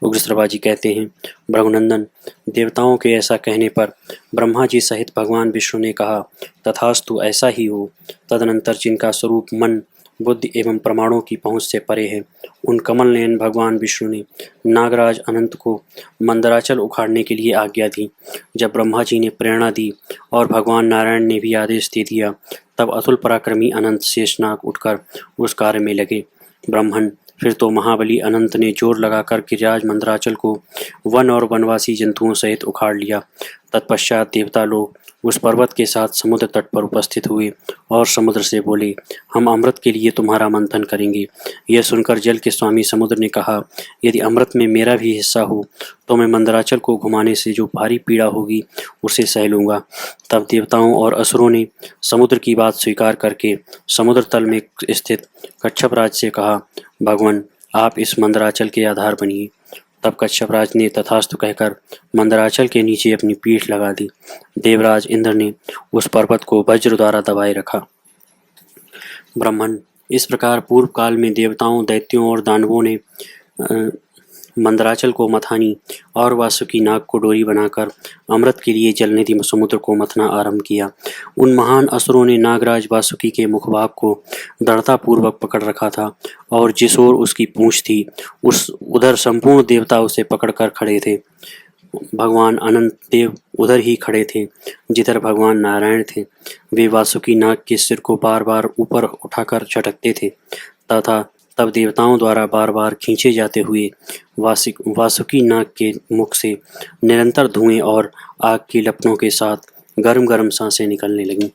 उग्रश्रवा जी कहते हैं, भृगुनंदन, देवताओं के ऐसा कहने पर ब्रह्मा जी सहित भगवान विष्णु ने कहा, तथास्तु, ऐसा ही हो। तदनंतर जिनका स्वरूप मन, बुद्धि एवं प्रमाणों की पहुँच से परे है, उन कमल नयन भगवान विष्णु ने नागराज अनंत को मंदराचल उखाड़ने के लिए आज्ञा दी। जब ब्रह्मा जी ने प्रेरणा दी और भगवान नारायण ने भी आदेश दे दिया, तब अतुल पराक्रमी अनंत शेषनाग उठकर उस कार्य में लगे। ब्रह्मन, फिर तो महाबली अनंत ने जोर लगाकर गिरिराज मंदराचल को वन और वनवासी जंतुओं सहित उखाड़ लिया। तत्पश्चात देवता लोग उस पर्वत के साथ समुद्र तट पर उपस्थित हुए और समुद्र से बोले, हम अमृत के लिए तुम्हारा मंथन करेंगे। यह सुनकर जल के स्वामी समुद्र ने कहा, यदि अमृत में मेरा भी हिस्सा हो तो मैं मंदराचल को घुमाने से जो भारी पीड़ा होगी उसे सह लूँगा। तब देवताओं और असुरों ने समुद्र की बात स्वीकार करके समुद्र तल में स्थित कच्छपराज से कहा, भगवान, आप इस मंदराचल के आधार बनिए। तब कच्छपराज ने तथास्तु कहकर मंदराचल के नीचे अपनी पीठ लगा दी। देवराज इंद्र ने उस पर्वत को वज्र द्वारा दबाए रखा। ब्रह्मन, इस प्रकार पूर्व काल में देवताओं, दैत्यों और दानवों ने मंदराचल को मथानी और वासुकी नाग को डोरी बनाकर अमृत के लिए जलनिधि समुद्र को मथना आरंभ किया। उन महान असुरों ने नागराज वासुकी के मुखभाग को दृढ़तापूर्वक पकड़ रखा था और जिस ओर उसकी पूंछ थी उस उधर संपूर्ण देवता उसे पकड़कर खड़े थे। भगवान अनंत देव उधर ही खड़े थे जिधर भगवान नारायण थे। वे वासुकी नाग के सिर को बार बार ऊपर उठाकर झटकते थे तथा तब देवताओं द्वारा बार बार खींचे जाते हुए वासुकी नाग के मुख से निरंतर धुएं और आग की लपटों के साथ गर्म गर्म सांसें निकलने लगीं।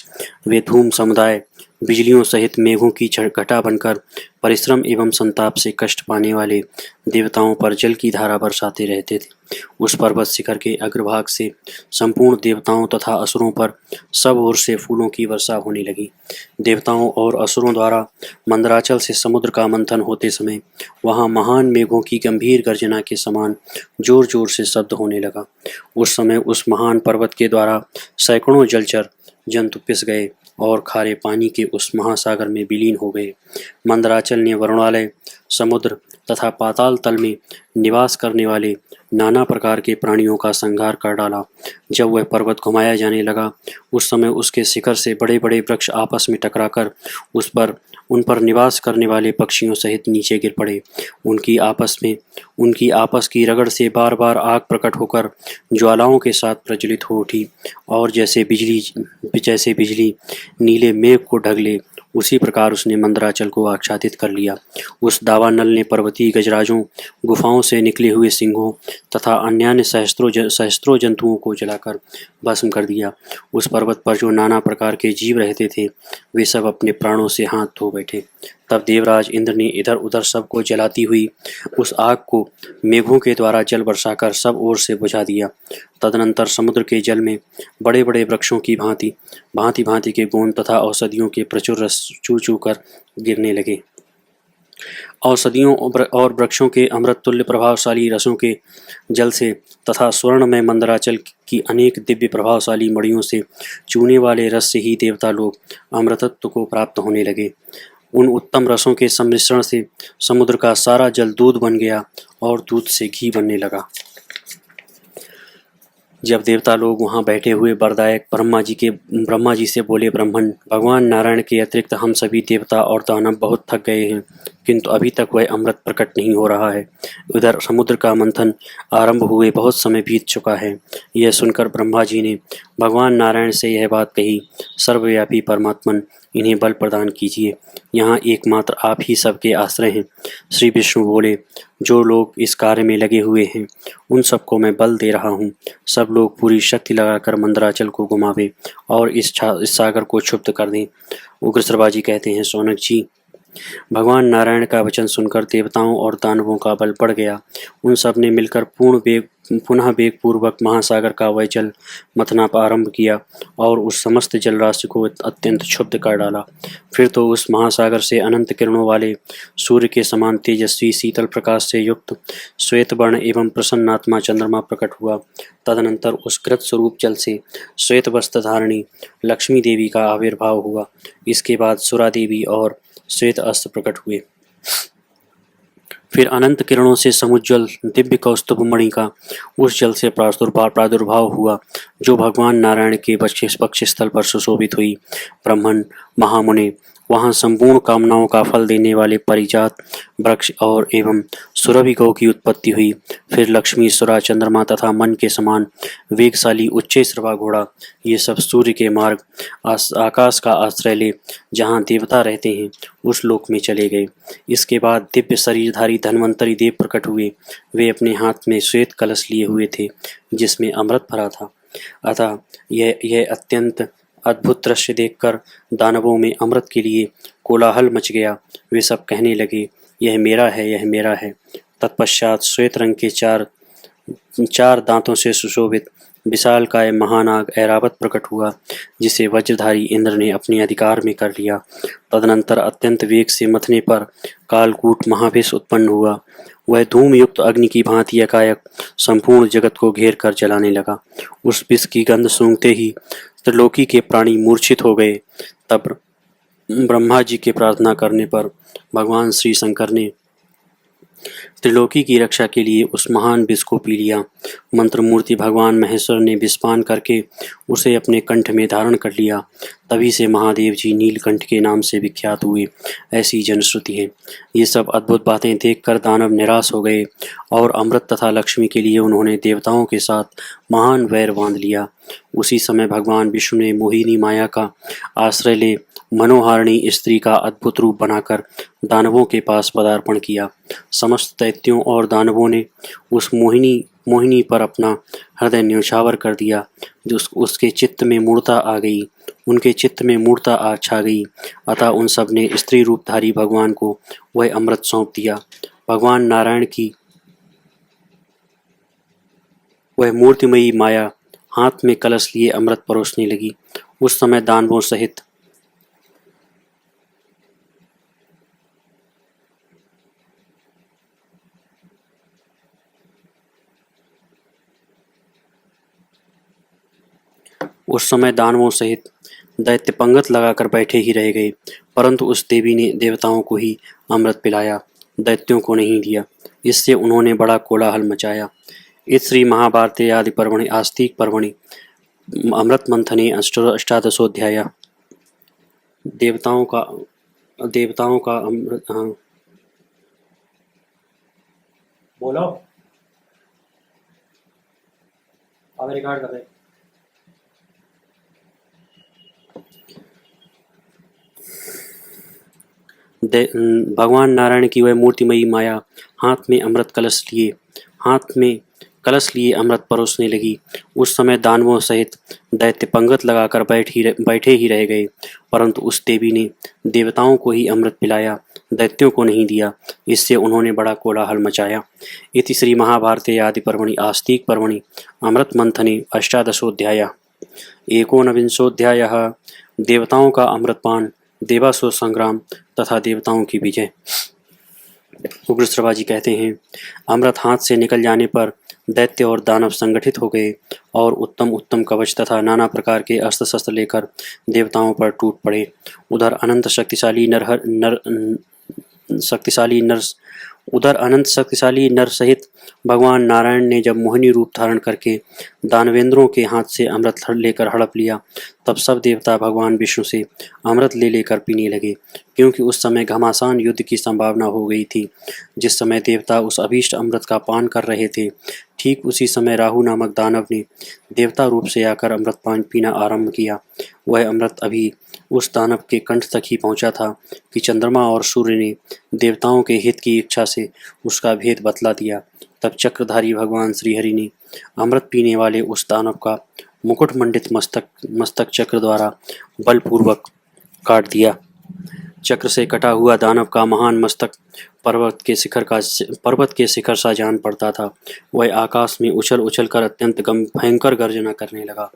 वे धूम समुदाय बिजलियों सहित मेघों की घटा बनकर परिश्रम एवं संताप से कष्ट पाने वाले देवताओं पर जल की धारा बरसाते रहते थे। उस पर्वत शिखर के अग्रभाग से संपूर्ण देवताओं तथा असुरों पर सब ओर से फूलों की वर्षा होने लगी। देवताओं और असुरों द्वारा मंदराचल से समुद्र का मंथन होते समय वहां महान मेघों की गंभीर गर्जना के समान जोर जोर से शब्द होने लगा। उस समय उस महान पर्वत के द्वारा सैकड़ों जलचर जंतु पिस गए और खारे पानी के उस महासागर में विलीन हो गए। मंदराचल ने वरुणालय, समुद्र तथा पाताल तल में निवास करने वाले नाना प्रकार के प्राणियों का संहार कर डाला। जब वह पर्वत घुमाया जाने लगा उस समय उसके शिखर से बड़े बड़े वृक्ष आपस में टकराकर उन पर निवास करने वाले पक्षियों सहित नीचे गिर पड़े। उनकी आपस की रगड़ से बार बार आग प्रकट होकर ज्वालाओं के साथ प्रज्वलित हो उठी और जैसे बिजली नीले मेघ को ढक ले, उसी प्रकार उसने मंदराचल को आच्छादित कर लिया। उस दावानल ने पर्वतीय गजराजों, गुफाओं से निकले हुए सिंहों तथा अन्यान्य सहस्त्रों जंतुओं को जलाकर भस्म कर दिया। उस पर्वत पर जो नाना प्रकार के जीव रहते थे वे सब अपने प्राणों से हाथ धो बैठे। तब देवराज इंद्र ने इधर उधर सबको जलाती हुई उस आग को मेघों के द्वारा जल बरसाकर सब ओर से बुझा दिया। तदनंतर समुद्र के जल में बड़े बड़े वृक्षों की भांति भांति के गोंद तथा औषधियों के प्रचुर रस चू चू कर गिरने लगे। औषधियों और वृक्षों के अमृत तुल्य प्रभावशाली रसों के जल से तथा स्वर्ण में मंदराचल की अनेक दिव्य प्रभावशाली मणियों से चूने वाले रस से ही देवता लोग अमृतत्व को प्राप्त होने लगे। उन उत्तम रसों के सम्मिश्रण से समुद्र का सारा जल दूध बन गया और दूध से घी बनने लगा। जब देवता लोग वहां बैठे हुए वरदायक ब्रह्मा जी से बोले, ब्रह्मन, भगवान नारायण के अतिरिक्त हम सभी देवता और दानव बहुत थक गए हैं किंतु अभी तक वह अमृत प्रकट नहीं हो रहा है। उधर समुद्र का मंथन आरंभ हुए बहुत समय बीत चुका है। यह सुनकर ब्रह्मा जी ने भगवान नारायण से यह बात कही, सर्वव्यापी परमात्मन, इन्हें बल प्रदान कीजिए, यहाँ एकमात्र आप ही सबके आश्रय हैं। श्री विष्णु बोले, जो लोग इस कार्य में लगे हुए हैं उन सबको मैं बल दे रहा हूँ। सब लोग पूरी शक्ति लगाकर मंदराचल को घुमावे और इस सागर को क्षुब्ध कर दें। उग्रश्रवा जी कहते हैं, शौनक जी, भगवान नारायण का वचन सुनकर देवताओं और दानवों का बल बढ़ गया। उन सब ने मिलकर पुनः वेगपूर्वक महासागर का वह जल मथना आरंभ किया और उस समस्त जल राशि को अत्यंत क्षुब्ध कर डाला। फिर तो उस महासागर से अनंत किरणों वाले सूर्य के समान तेजस्वी शीतल प्रकाश से युक्त श्वेत वर्ण एवं प्रसन्नात्मा चंद्रमा प्रकट हुआ। तदनंतर उस कृत स्वरूप जल से श्वेत वस्त्र धारिणी लक्ष्मी देवी का आविर्भाव हुआ। इसके बाद सुरा देवी और श्वेत अस्त्र प्रकट हुए। फिर अनंत किरणों से समुज्ज्वल दिव्य कौस्तुभ मणि का उस जल से प्रादुर्भाव हुआ, जो भगवान नारायण के वक्षस्थल पर सुशोभित हुई। ब्राह्मण महामुनि वहाँ संपूर्ण कामनाओं का फल देने वाले परिजात वृक्ष और एवं सुरभि गौ की उत्पत्ति हुई। फिर लक्ष्मी, सुरा, चंद्रमा तथा मन के समान वेगशाली उच्चैःश्रवा घोड़ा, ये सब सूर्य के मार्ग आकाश का आश्रय ले जहाँ देवता रहते हैं उस लोक में चले गए। इसके बाद दिव्य शरीरधारी धन्वंतरी देव प्रकट हुए। वे अपने हाथ में श्वेत कलश लिए हुए थे जिसमें अमृत भरा था। अतः यह अत्यंत अद्भुत दृश्य देखकर दानवों में अमृत के लिए कोलाहल मच गया। वे सब कहने लगे, यह मेरा है, यह मेरा है। तत्पश्चात श्वेत रंग के चार दांतों से सुशोभित विशालकाय महानाग ऐरावत प्रकट हुआ, जिसे वज्रधारी इंद्र ने अपने अधिकार में कर लिया। तदनंतर अत्यंत वेग से मथने पर कालकूट महाविष उत्पन्न हुआ। वह धूम युक्त अग्नि की भांति एकाएक संपूर्ण जगत को घेर कर जलाने लगा। उस विष की गंध सूंघते ही त्रिलोकी के प्राणी मूर्छित हो गए। तब ब्रह्मा जी के प्रार्थना करने पर भगवान श्री शंकर ने त्रिलोकी की रक्षा के लिए उस महान विष को पी लिया। मंत्रमूर्ति भगवान महेश्वर ने विषपान करके उसे अपने कंठ में धारण कर लिया। तभी से महादेव जी नीलकंठ के नाम से विख्यात हुए, ऐसी जनश्रुति है। ये सब अद्भुत बातें देखकर दानव निराश हो गए और अमृत तथा लक्ष्मी के लिए उन्होंने देवताओं के साथ महान वैर बांध लिया। उसी समय भगवान विष्णु ने मोहिनी माया का आश्रय ले मनोहारिणी स्त्री का अद्भुत रूप बनाकर दानवों के पास पदार्पण किया। समस्त दैत्यों और दानवों ने उस मोहिनी पर अपना हृदय न्यौछावर कर दिया। जो उसके चित्त में मूर्ता आ गई, उनके चित्त में मूर्ता आ छा गई। अतः उन सब ने स्त्री रूपधारी भगवान को वह अमृत सौंप दिया। भगवान नारायण की वह मूर्तिमयी माया हाथ में कलश लिए अमृत परोसने लगी। उस समय दानवों सहित दैत्य पंगत लगाकर बैठे ही रह गए, परंतु उस देवी ने देवताओं को ही अमृत पिलाया, दैत्यों को नहीं दिया। इससे उन्होंने बड़ा कोलाहल मचाया। इस श्री महाभारते आदि पर्वणि आस्तिक पर्वणि अमृत मंथने अष्टादशोऽध्याय। देवताओं का अमृत। हाँ बोलो, अब रिकॉर्ड कर रहे। भगवान नारायण की वह मूर्तिमयी माया हाथ में कलश लिए अमृत परोसने लगी। उस समय दानवों सहित दैत्य पंगत लगाकर बैठे ही रह गए, परंतु उस देवी ने देवताओं को ही अमृत पिलाया, दैत्यों को नहीं दिया। इससे उन्होंने बड़ा कोलाहल मचाया। इति श्री महाभारते आदि पर्वणि आस्तिक पर्वणि अमृत मंथने अष्टादशोऽध्यायः। एकोनविंशोऽध्यायः। देवताओं का अमृतपान, देवासुर संग्राम तथा देवताओं की विजय। उग्रश्रवा जी कहते हैं, अमृत हाथ से निकल जाने पर दैत्य और दानव संगठित हो गए और उत्तम उत्तम कवच तथा नाना प्रकार के अस्त्र शस्त्र लेकर देवताओं पर टूट पड़े। उधर अनंत शक्तिशाली नर सहित भगवान नारायण ने जब मोहिनी रूप धारण करके दानवेंद्रों के हाथ से अमृत लेकर हड़प लिया, तब सब देवता भगवान विष्णु से अमृत ले लेकर पीने लगे, क्योंकि उस समय घमासान युद्ध की संभावना हो गई थी। जिस समय देवता उस अभीष्ट अमृत का पान कर रहे थे, ठीक उसी समय राहु नामक दानव ने देवता रूप से आकर अमृत पान पीना आरंभ किया। वह अमृत अभी उस दानव के कंठ तक ही पहुंचा था कि चंद्रमा और सूर्य ने देवताओं के हित की इच्छा से उसका भेद बतला दिया। तब चक्रधारी भगवान श्रीहरि ने अमृत पीने वाले उस दानव का मुकुट मंडित मस्तक चक्र द्वारा बलपूर्वक काट दिया। चक्र से कटा हुआ दानव का महान मस्तक पर्वत के शिखर सा जान पड़ता था। वह आकाश में उछल उछल कर अत्यंत भयंकर गर्जना करने लगा,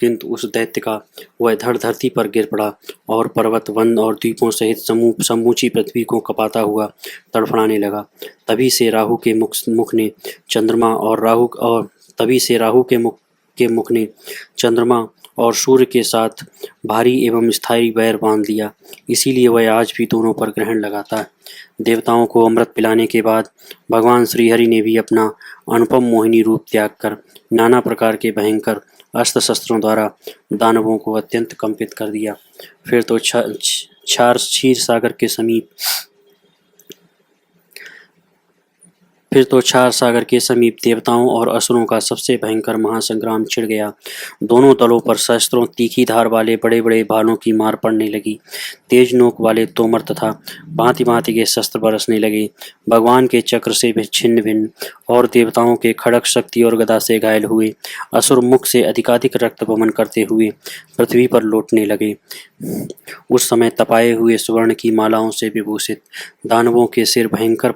किंतु उस दैत्य का वह धड़ धरती पर गिर पड़ा और पर्वत, वन और द्वीपों सहित समूची पृथ्वी को कपाता हुआ तड़फड़ाने लगा। तभी से राहु के मुख ने चंद्रमा और सूर्य के साथ भारी एवं स्थायी वैर बांध लिया। इसीलिए वह आज भी दोनों पर ग्रहण लगाता है। देवताओं को अमृत पिलाने के बाद भगवान श्रीहरि ने भी अपना अनुपम मोहिनी रूप त्याग कर नाना प्रकार के भयंकर अस्त्र शस्त्रों द्वारा दानवों को अत्यंत कंपित कर दिया। फिर तो क्षीर सागर के समीप देवताओं और असुरों का सबसे भयंकर महासंग्राम छिड़ गया। दोनों दलों पर शस्त्रों, तीखी धार वाले बड़े बड़े भालों की मार पड़ने लगी। तेज नोक वाले तोमर तथा भांति भांति के शस्त्र बरसने लगे। भगवान के चक्र से भी छिन्न भिन्न और देवताओं के खड़ग, शक्ति और गदा से घायल हुए असुर मुख से अधिकाधिक रक्त वमन करते हुए पृथ्वी पर लौटने लगे। उस समय तपाए हुए सुवर्ण की मालाओं से विभूषित दानवों के सिर भयंकर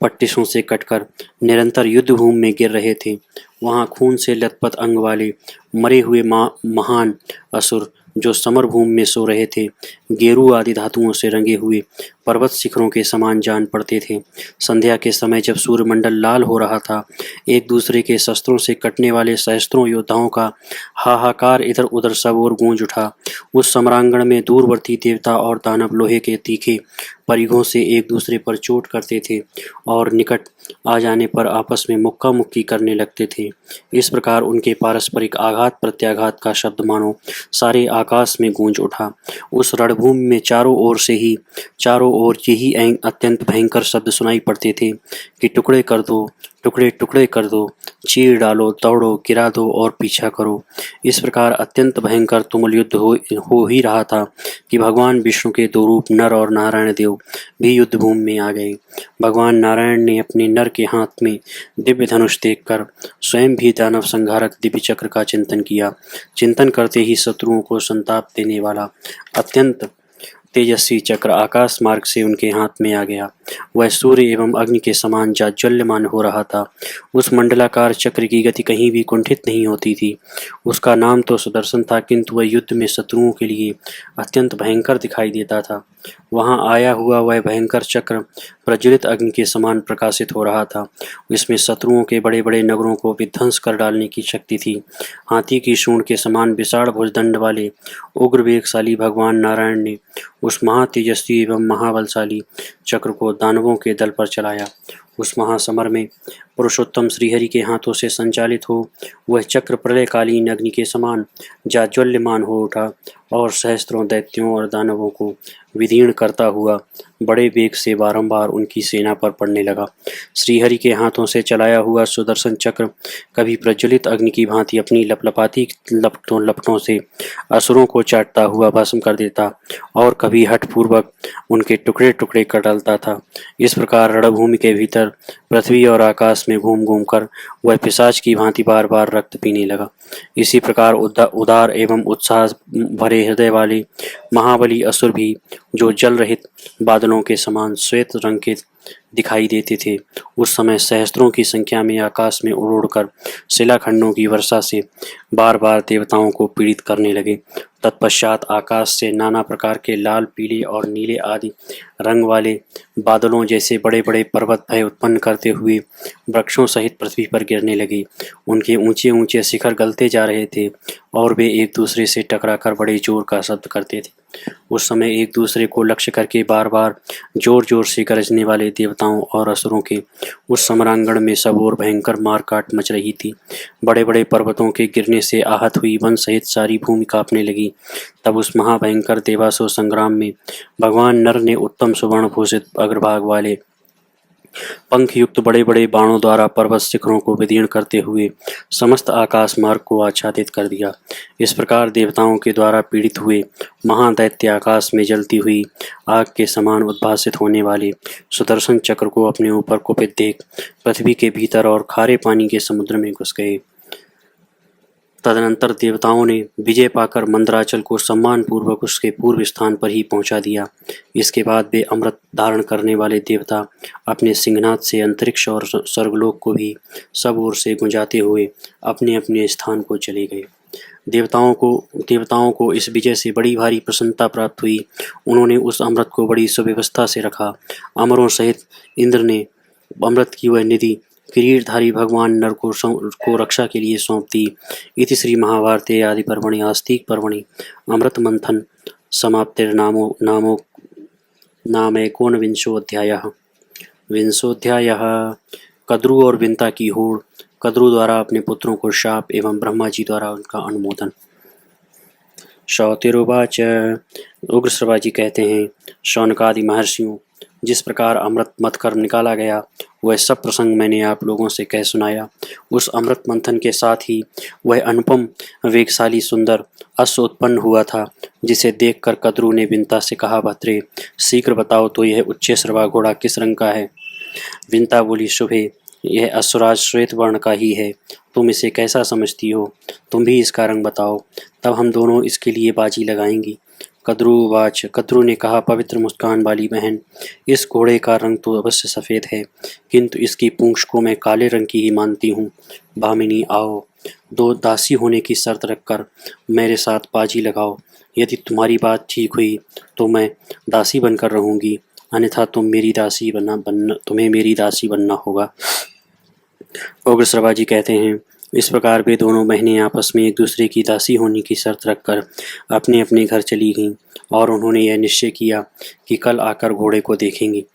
पट्टिसों से कटकर निरंतर युद्ध भूमि में गिर रहे थे। वहां खून से लथपथ अंग वाले मरे हुए महान असुर जो समर भूमि में सो रहे थे, गेरू आदि धातुओं से रंगे हुए पर्वत शिखरों के समान जान पड़ते थे। संध्या के समय जब सूर्यमंडल लाल हो रहा था, एक दूसरे के शस्त्रों से कटने वाले सहस्त्रों योद्धाओं का हाहाकार इधर उधर सब ओर गूंज उठा। उस सम्रांगण में दूरवर्ती देवता और दानव लोहे के तीखे परिघों से एक दूसरे पर चोट करते थे और निकट आ जाने पर आपस में मुक्का मुक्की करने लगते थे। इस प्रकार उनके पारस्परिक आघात प्रत्याघात का शब्द मानो सारे आकाश में गूंज उठा। उस रणभूमि में चारों ओर यही अत्यंत भयंकर शब्द सुनाई पड़ते थे कि टुकड़े कर दो, टुकड़े टुकड़े कर दो, चीर डालो, दौड़ो, गिरा दो और पीछा करो। इस प्रकार अत्यंत भयंकर तुमुल युद्ध हो ही रहा था कि भगवान विष्णु के दो रूप नर और नारायण देव भी युद्ध भूमि में आ गए। भगवान नारायण ने अपने नर के हाथ में दिव्य धनुष देखकर स्वयं भी दानव संहारक दिव्य चक्र का चिंतन किया। चिंतन करते ही शत्रुओं को संताप देने वाला अत्यंत तेजस्वी चक्र आकाश मार्ग से उनके हाथ में आ गया। वह सूर्य एवं अग्नि के समान जाज्वल्यमान हो रहा था। उस मंडलाकार चक्र की गति कहीं भी कुंठित नहीं होती थी। उसका नाम तो सुदर्शन था, किंतु वह युद्ध में शत्रुओं के लिए अत्यंत भयंकर दिखाई देता था। वहां आया हुआ वह भयंकर चक्र प्रज्वलित अग्नि के समान प्रकाशित हो रहा था। इसमें शत्रुओं के बड़े बड़े नगरों को विध्वंस कर डालने की शक्ति थी। हाथी की सूंड के समान विशाल भुजदंड वाले उग्र वेगशाली भगवान नारायण ने उस महातेजस्वी एवं महाबलशाली चक्र को दानवों के दल पर चलाया। उस महासमर में पुरुषोत्तम श्रीहरि के हाथों से संचालित हो वह चक्र प्रलयकालीन अग्नि के समान जाज्वल्यमान हो उठा और सहस्त्रों दैत्यों और दानवों को विदीर्ण करता हुआ बड़े वेग से बारंबार उनकी सेना पर पड़ने लगा। श्रीहरि के हाथों से चलाया हुआ सुदर्शन चक्र कभी प्रज्वलित अग्नि की भांति अपनी लपलपाती लपटों से असुरों को चाटता हुआ भस्म कर देता और कभी हठपूर्वक उनके टुकड़े टुकड़े कर डालता था। इस प्रकार रणभूमि के भीतर पृथ्वी और आकाश में घूम घूम कर वह पिशाच की भांति बार बार रक्त पीने लगा। इसी प्रकार उदार एवं उत्साह भरे हृदय वाले महाबली असुर भी, जो जल रहित बादलों के समान श्वेत रंग के दिखाई देते थे, उस समय सहस्त्रों की संख्या में आकाश में उड़ उड़कर शिलाखंडों की वर्षा से बार बार देवताओं को पीड़ित करने लगे। तत्पश्चात आकाश से नाना प्रकार के लाल, पीले और नीले आदि रंग वाले बादलों जैसे बड़े बड़े पर्वत भय उत्पन्न करते हुए वृक्षों सहित पृथ्वी पर गिरने लगे। उनके ऊंचे ऊंचे शिखर गलते जा रहे थे और वे एक दूसरे से टकराकर बड़े जोर का शब्द करते थे। उस समय एक दूसरे को लक्ष्य करके बार बार जोर जोर से गरजने वाले देवताओं और असुरों के उस समरांगण में सब ओर भयंकर मारकाट मच रही थी। बड़े बड़े पर्वतों के गिरने से आहत हुई वन सहित सारी भूमि कांपने लगी। तब उस महाभयंकर देवासुर संग्राम में भगवान नर ने उत्तम सुवर्ण भूषित अग्रभाग वाले पंख युक्त बड़े बड़े बाणों द्वारा पर्वत शिखरों को विदीर्ण करते हुए समस्त आकाश मार्ग को आच्छादित कर दिया। इस प्रकार देवताओं के द्वारा पीड़ित हुए महादैत्य आकाश में जलती हुई आग के समान उद्भासित होने वाले सुदर्शन चक्र को अपने ऊपर कुपित देख पृथ्वी के भीतर और खारे पानी के समुद्र में घुस गए। तदनंतर देवताओं ने विजय पाकर मंदराचल को सम्मानपूर्वक उसके पूर्व स्थान पर ही पहुंचा दिया। इसके बाद वे अमृत धारण करने वाले देवता अपने सिंहनाद से अंतरिक्ष और स्वर्गलोक को भी सब ओर से गुंजाते हुए अपने अपने स्थान को चले गए। देवताओं को इस विजय से बड़ी भारी प्रसन्नता प्राप्त हुई। उन्होंने उस अमृत को बड़ी सुव्यवस्था से रखा। अमरों सहित इंद्र ने अमृत की वह निधि किरीटधारी भगवान नर को रक्षा के लिए सौंप दी। इति श्री महाभारते आदि पर्वणि आस्तिक पर्वणि अमृत मंथन नामैकोनविंशोऽध्यायः। विंशोऽध्यायः। कद्रु और विंता की होड़। कद्रु द्वारा अपने पुत्रों को शाप एवं ब्रह्मा जी द्वारा उनका अनुमोदन। शौतिरुवाच। उग्रश्रवा जी कहते हैं, शौनकादि महर्षियों, जिस प्रकार अमृत मथ कर निकाला गया वह सब प्रसंग मैंने आप लोगों से कह सुनाया। उस अमृत मंथन के साथ ही वह अनुपम वेगशाली सुंदर अश्व उत्पन्न हुआ था, जिसे देखकर कद्रु ने विंता से कहा, भद्रे शीघ्र बताओ तो यह उच्च श्रवा घोड़ा किस रंग का है। विंता बोली, शुभे यह अश्वराज श्वेत वर्ण का ही है। तुम इसे कैसा समझती हो, तुम भी इसका रंग बताओ, तब हम दोनों इसके लिए बाजी लगाएंगी। कद्रुवाच। कद्रु ने कहा, पवित्र मुस्कान वाली बहन, इस घोड़े का रंग तो अवश्य सफ़ेद है, किंतु इसकी पूंछ को मैं काले रंग की ही मानती हूँ। भामिनी आओ, दो दासी होने की शर्त रखकर मेरे साथ बाजी लगाओ। यदि तुम्हारी बात ठीक हुई तो मैं दासी बनकर रहूँगी, अन्यथा तुम्हें मेरी दासी बनना होगा। उग्रश्रवा जी कहते हैं, इस प्रकार वे दोनों बहनें आपस में एक दूसरे की दासी होने की शर्त रखकर अपने अपने घर चली गईं और उन्होंने यह निश्चय किया कि कल आकर घोड़े को देखेंगी।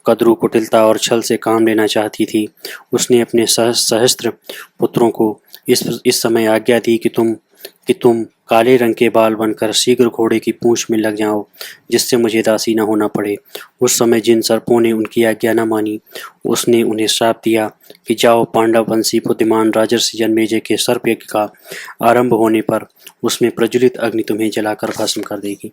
कद्रु कुटिलता और छल से काम लेना चाहती थी। उसने अपने सहस्त्र पुत्रों को इस समय आज्ञा दी कि तुम काले रंग के बाल बनकर शीघ्र घोड़े की पूंछ में लग जाओ, जिससे मुझे दासी न होना पड़े। उस समय जिन सर्पों ने उनकी आज्ञा न मानी, उसने उन्हें श्राप दिया कि जाओ, पांडव वंशी बुद्धिमान राजर्षि जन्मेजय के सर्प यज्ञ का आरंभ होने पर उसमें प्रज्वलित अग्नि तुम्हें जलाकर भस्म कर देगी।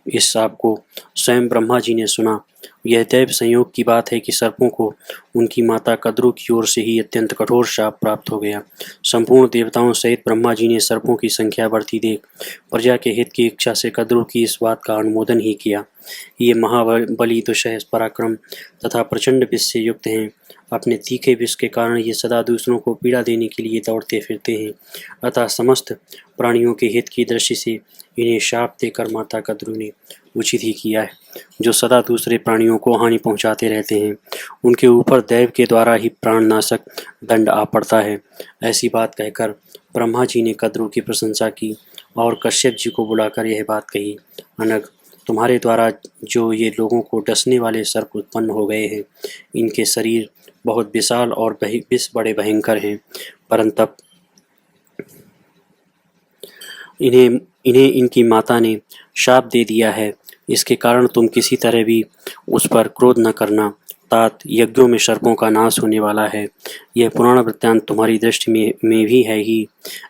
इस श्राप को स्वयं ब्रह्मा जी ने सुना। यह दैव संयोग की बात है कि सर्पों को उनकी माता कद्रु की ओर से ही अत्यंत कठोर शाप प्राप्त हो गया। संपूर्ण देवताओं सहित ब्रह्मा जी ने सर्पों की संख्या बढ़ती देख प्रजा के हित की इच्छा से कद्रु की इस बात का अनुमोदन ही किया। ये महाबली दुस्सह पराक्रम तथा प्रचंड विष से युक्त हैं। अपने तीखे विष के कारण ये सदा दूसरों को पीड़ा देने के लिए दौड़ते फिरते हैं। अतः समस्त प्राणियों के हित की दृष्टि से इन्हें शाप देकर माता कद्रु ने उचित ही किया है। जो सदा दूसरे प्राणियों को हानि पहुंचाते रहते हैं, उनके ऊपर दैव के द्वारा ही प्राणनाशक दंड आ पड़ता है। ऐसी बात कहकर ब्रह्मा जी ने कद्रु की प्रशंसा की और कश्यप जी को बुलाकर यह बात कही, अनग, तुम्हारे द्वारा जो ये लोगों को डसने वाले सर्प उत्पन्न हो गए हैं, इनके शरीर बहुत विशाल और विष बड़े भयंकर हैं, परंतु इन्हें इनकी माता ने शाप दे दिया है। इसके कारण तुम किसी तरह भी उस पर क्रोध न करना, तात यज्ञों में सर्पों का नाश होने वाला है। यह पुराण वृत्तांत तुम्हारी दृष्टि में भी है ही।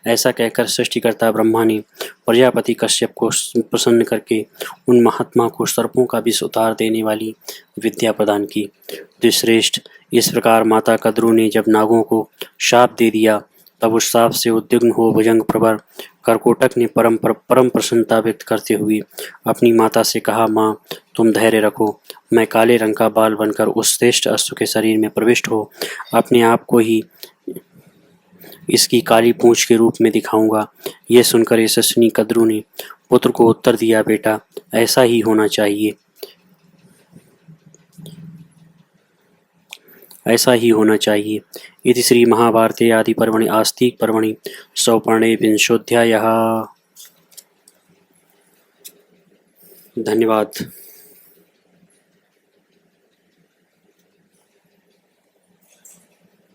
ऐसा कहकर सृष्टिकर्ता ब्रह्मा ने प्रजापति कश्यप को प्रसन्न करके उन महात्मा को सर्पों का विष उतार देने वाली विद्या प्रदान की। द्विश्रेष्ठ, इस प्रकार माता कद्रु ने जब नागों को शाप दे दिया, तब उस शाप से उद्विग्न हो भुजंग प्रवर करकोटक ने परम प्रसन्नता व्यक्त करते हुए अपनी माता से कहा, माँ, तुम धैर्य रखो, मैं काले रंग का बाल बनकर उस श्रेष्ठ अश्व के शरीर में प्रविष्ट हो अपने आप को ही इसकी काली पूंछ के रूप में दिखाऊंगा। यह सुनकर यशस्विनी कद्रु ने पुत्र को उत्तर दिया, बेटा, ऐसा ही होना चाहिए, ऐसा ही होना चाहिए। इति श्री महाभारते आदि पर्वणि आस्तिक पर्वणि सौपर्णे विंशोऽध्यायः। धन्यवाद।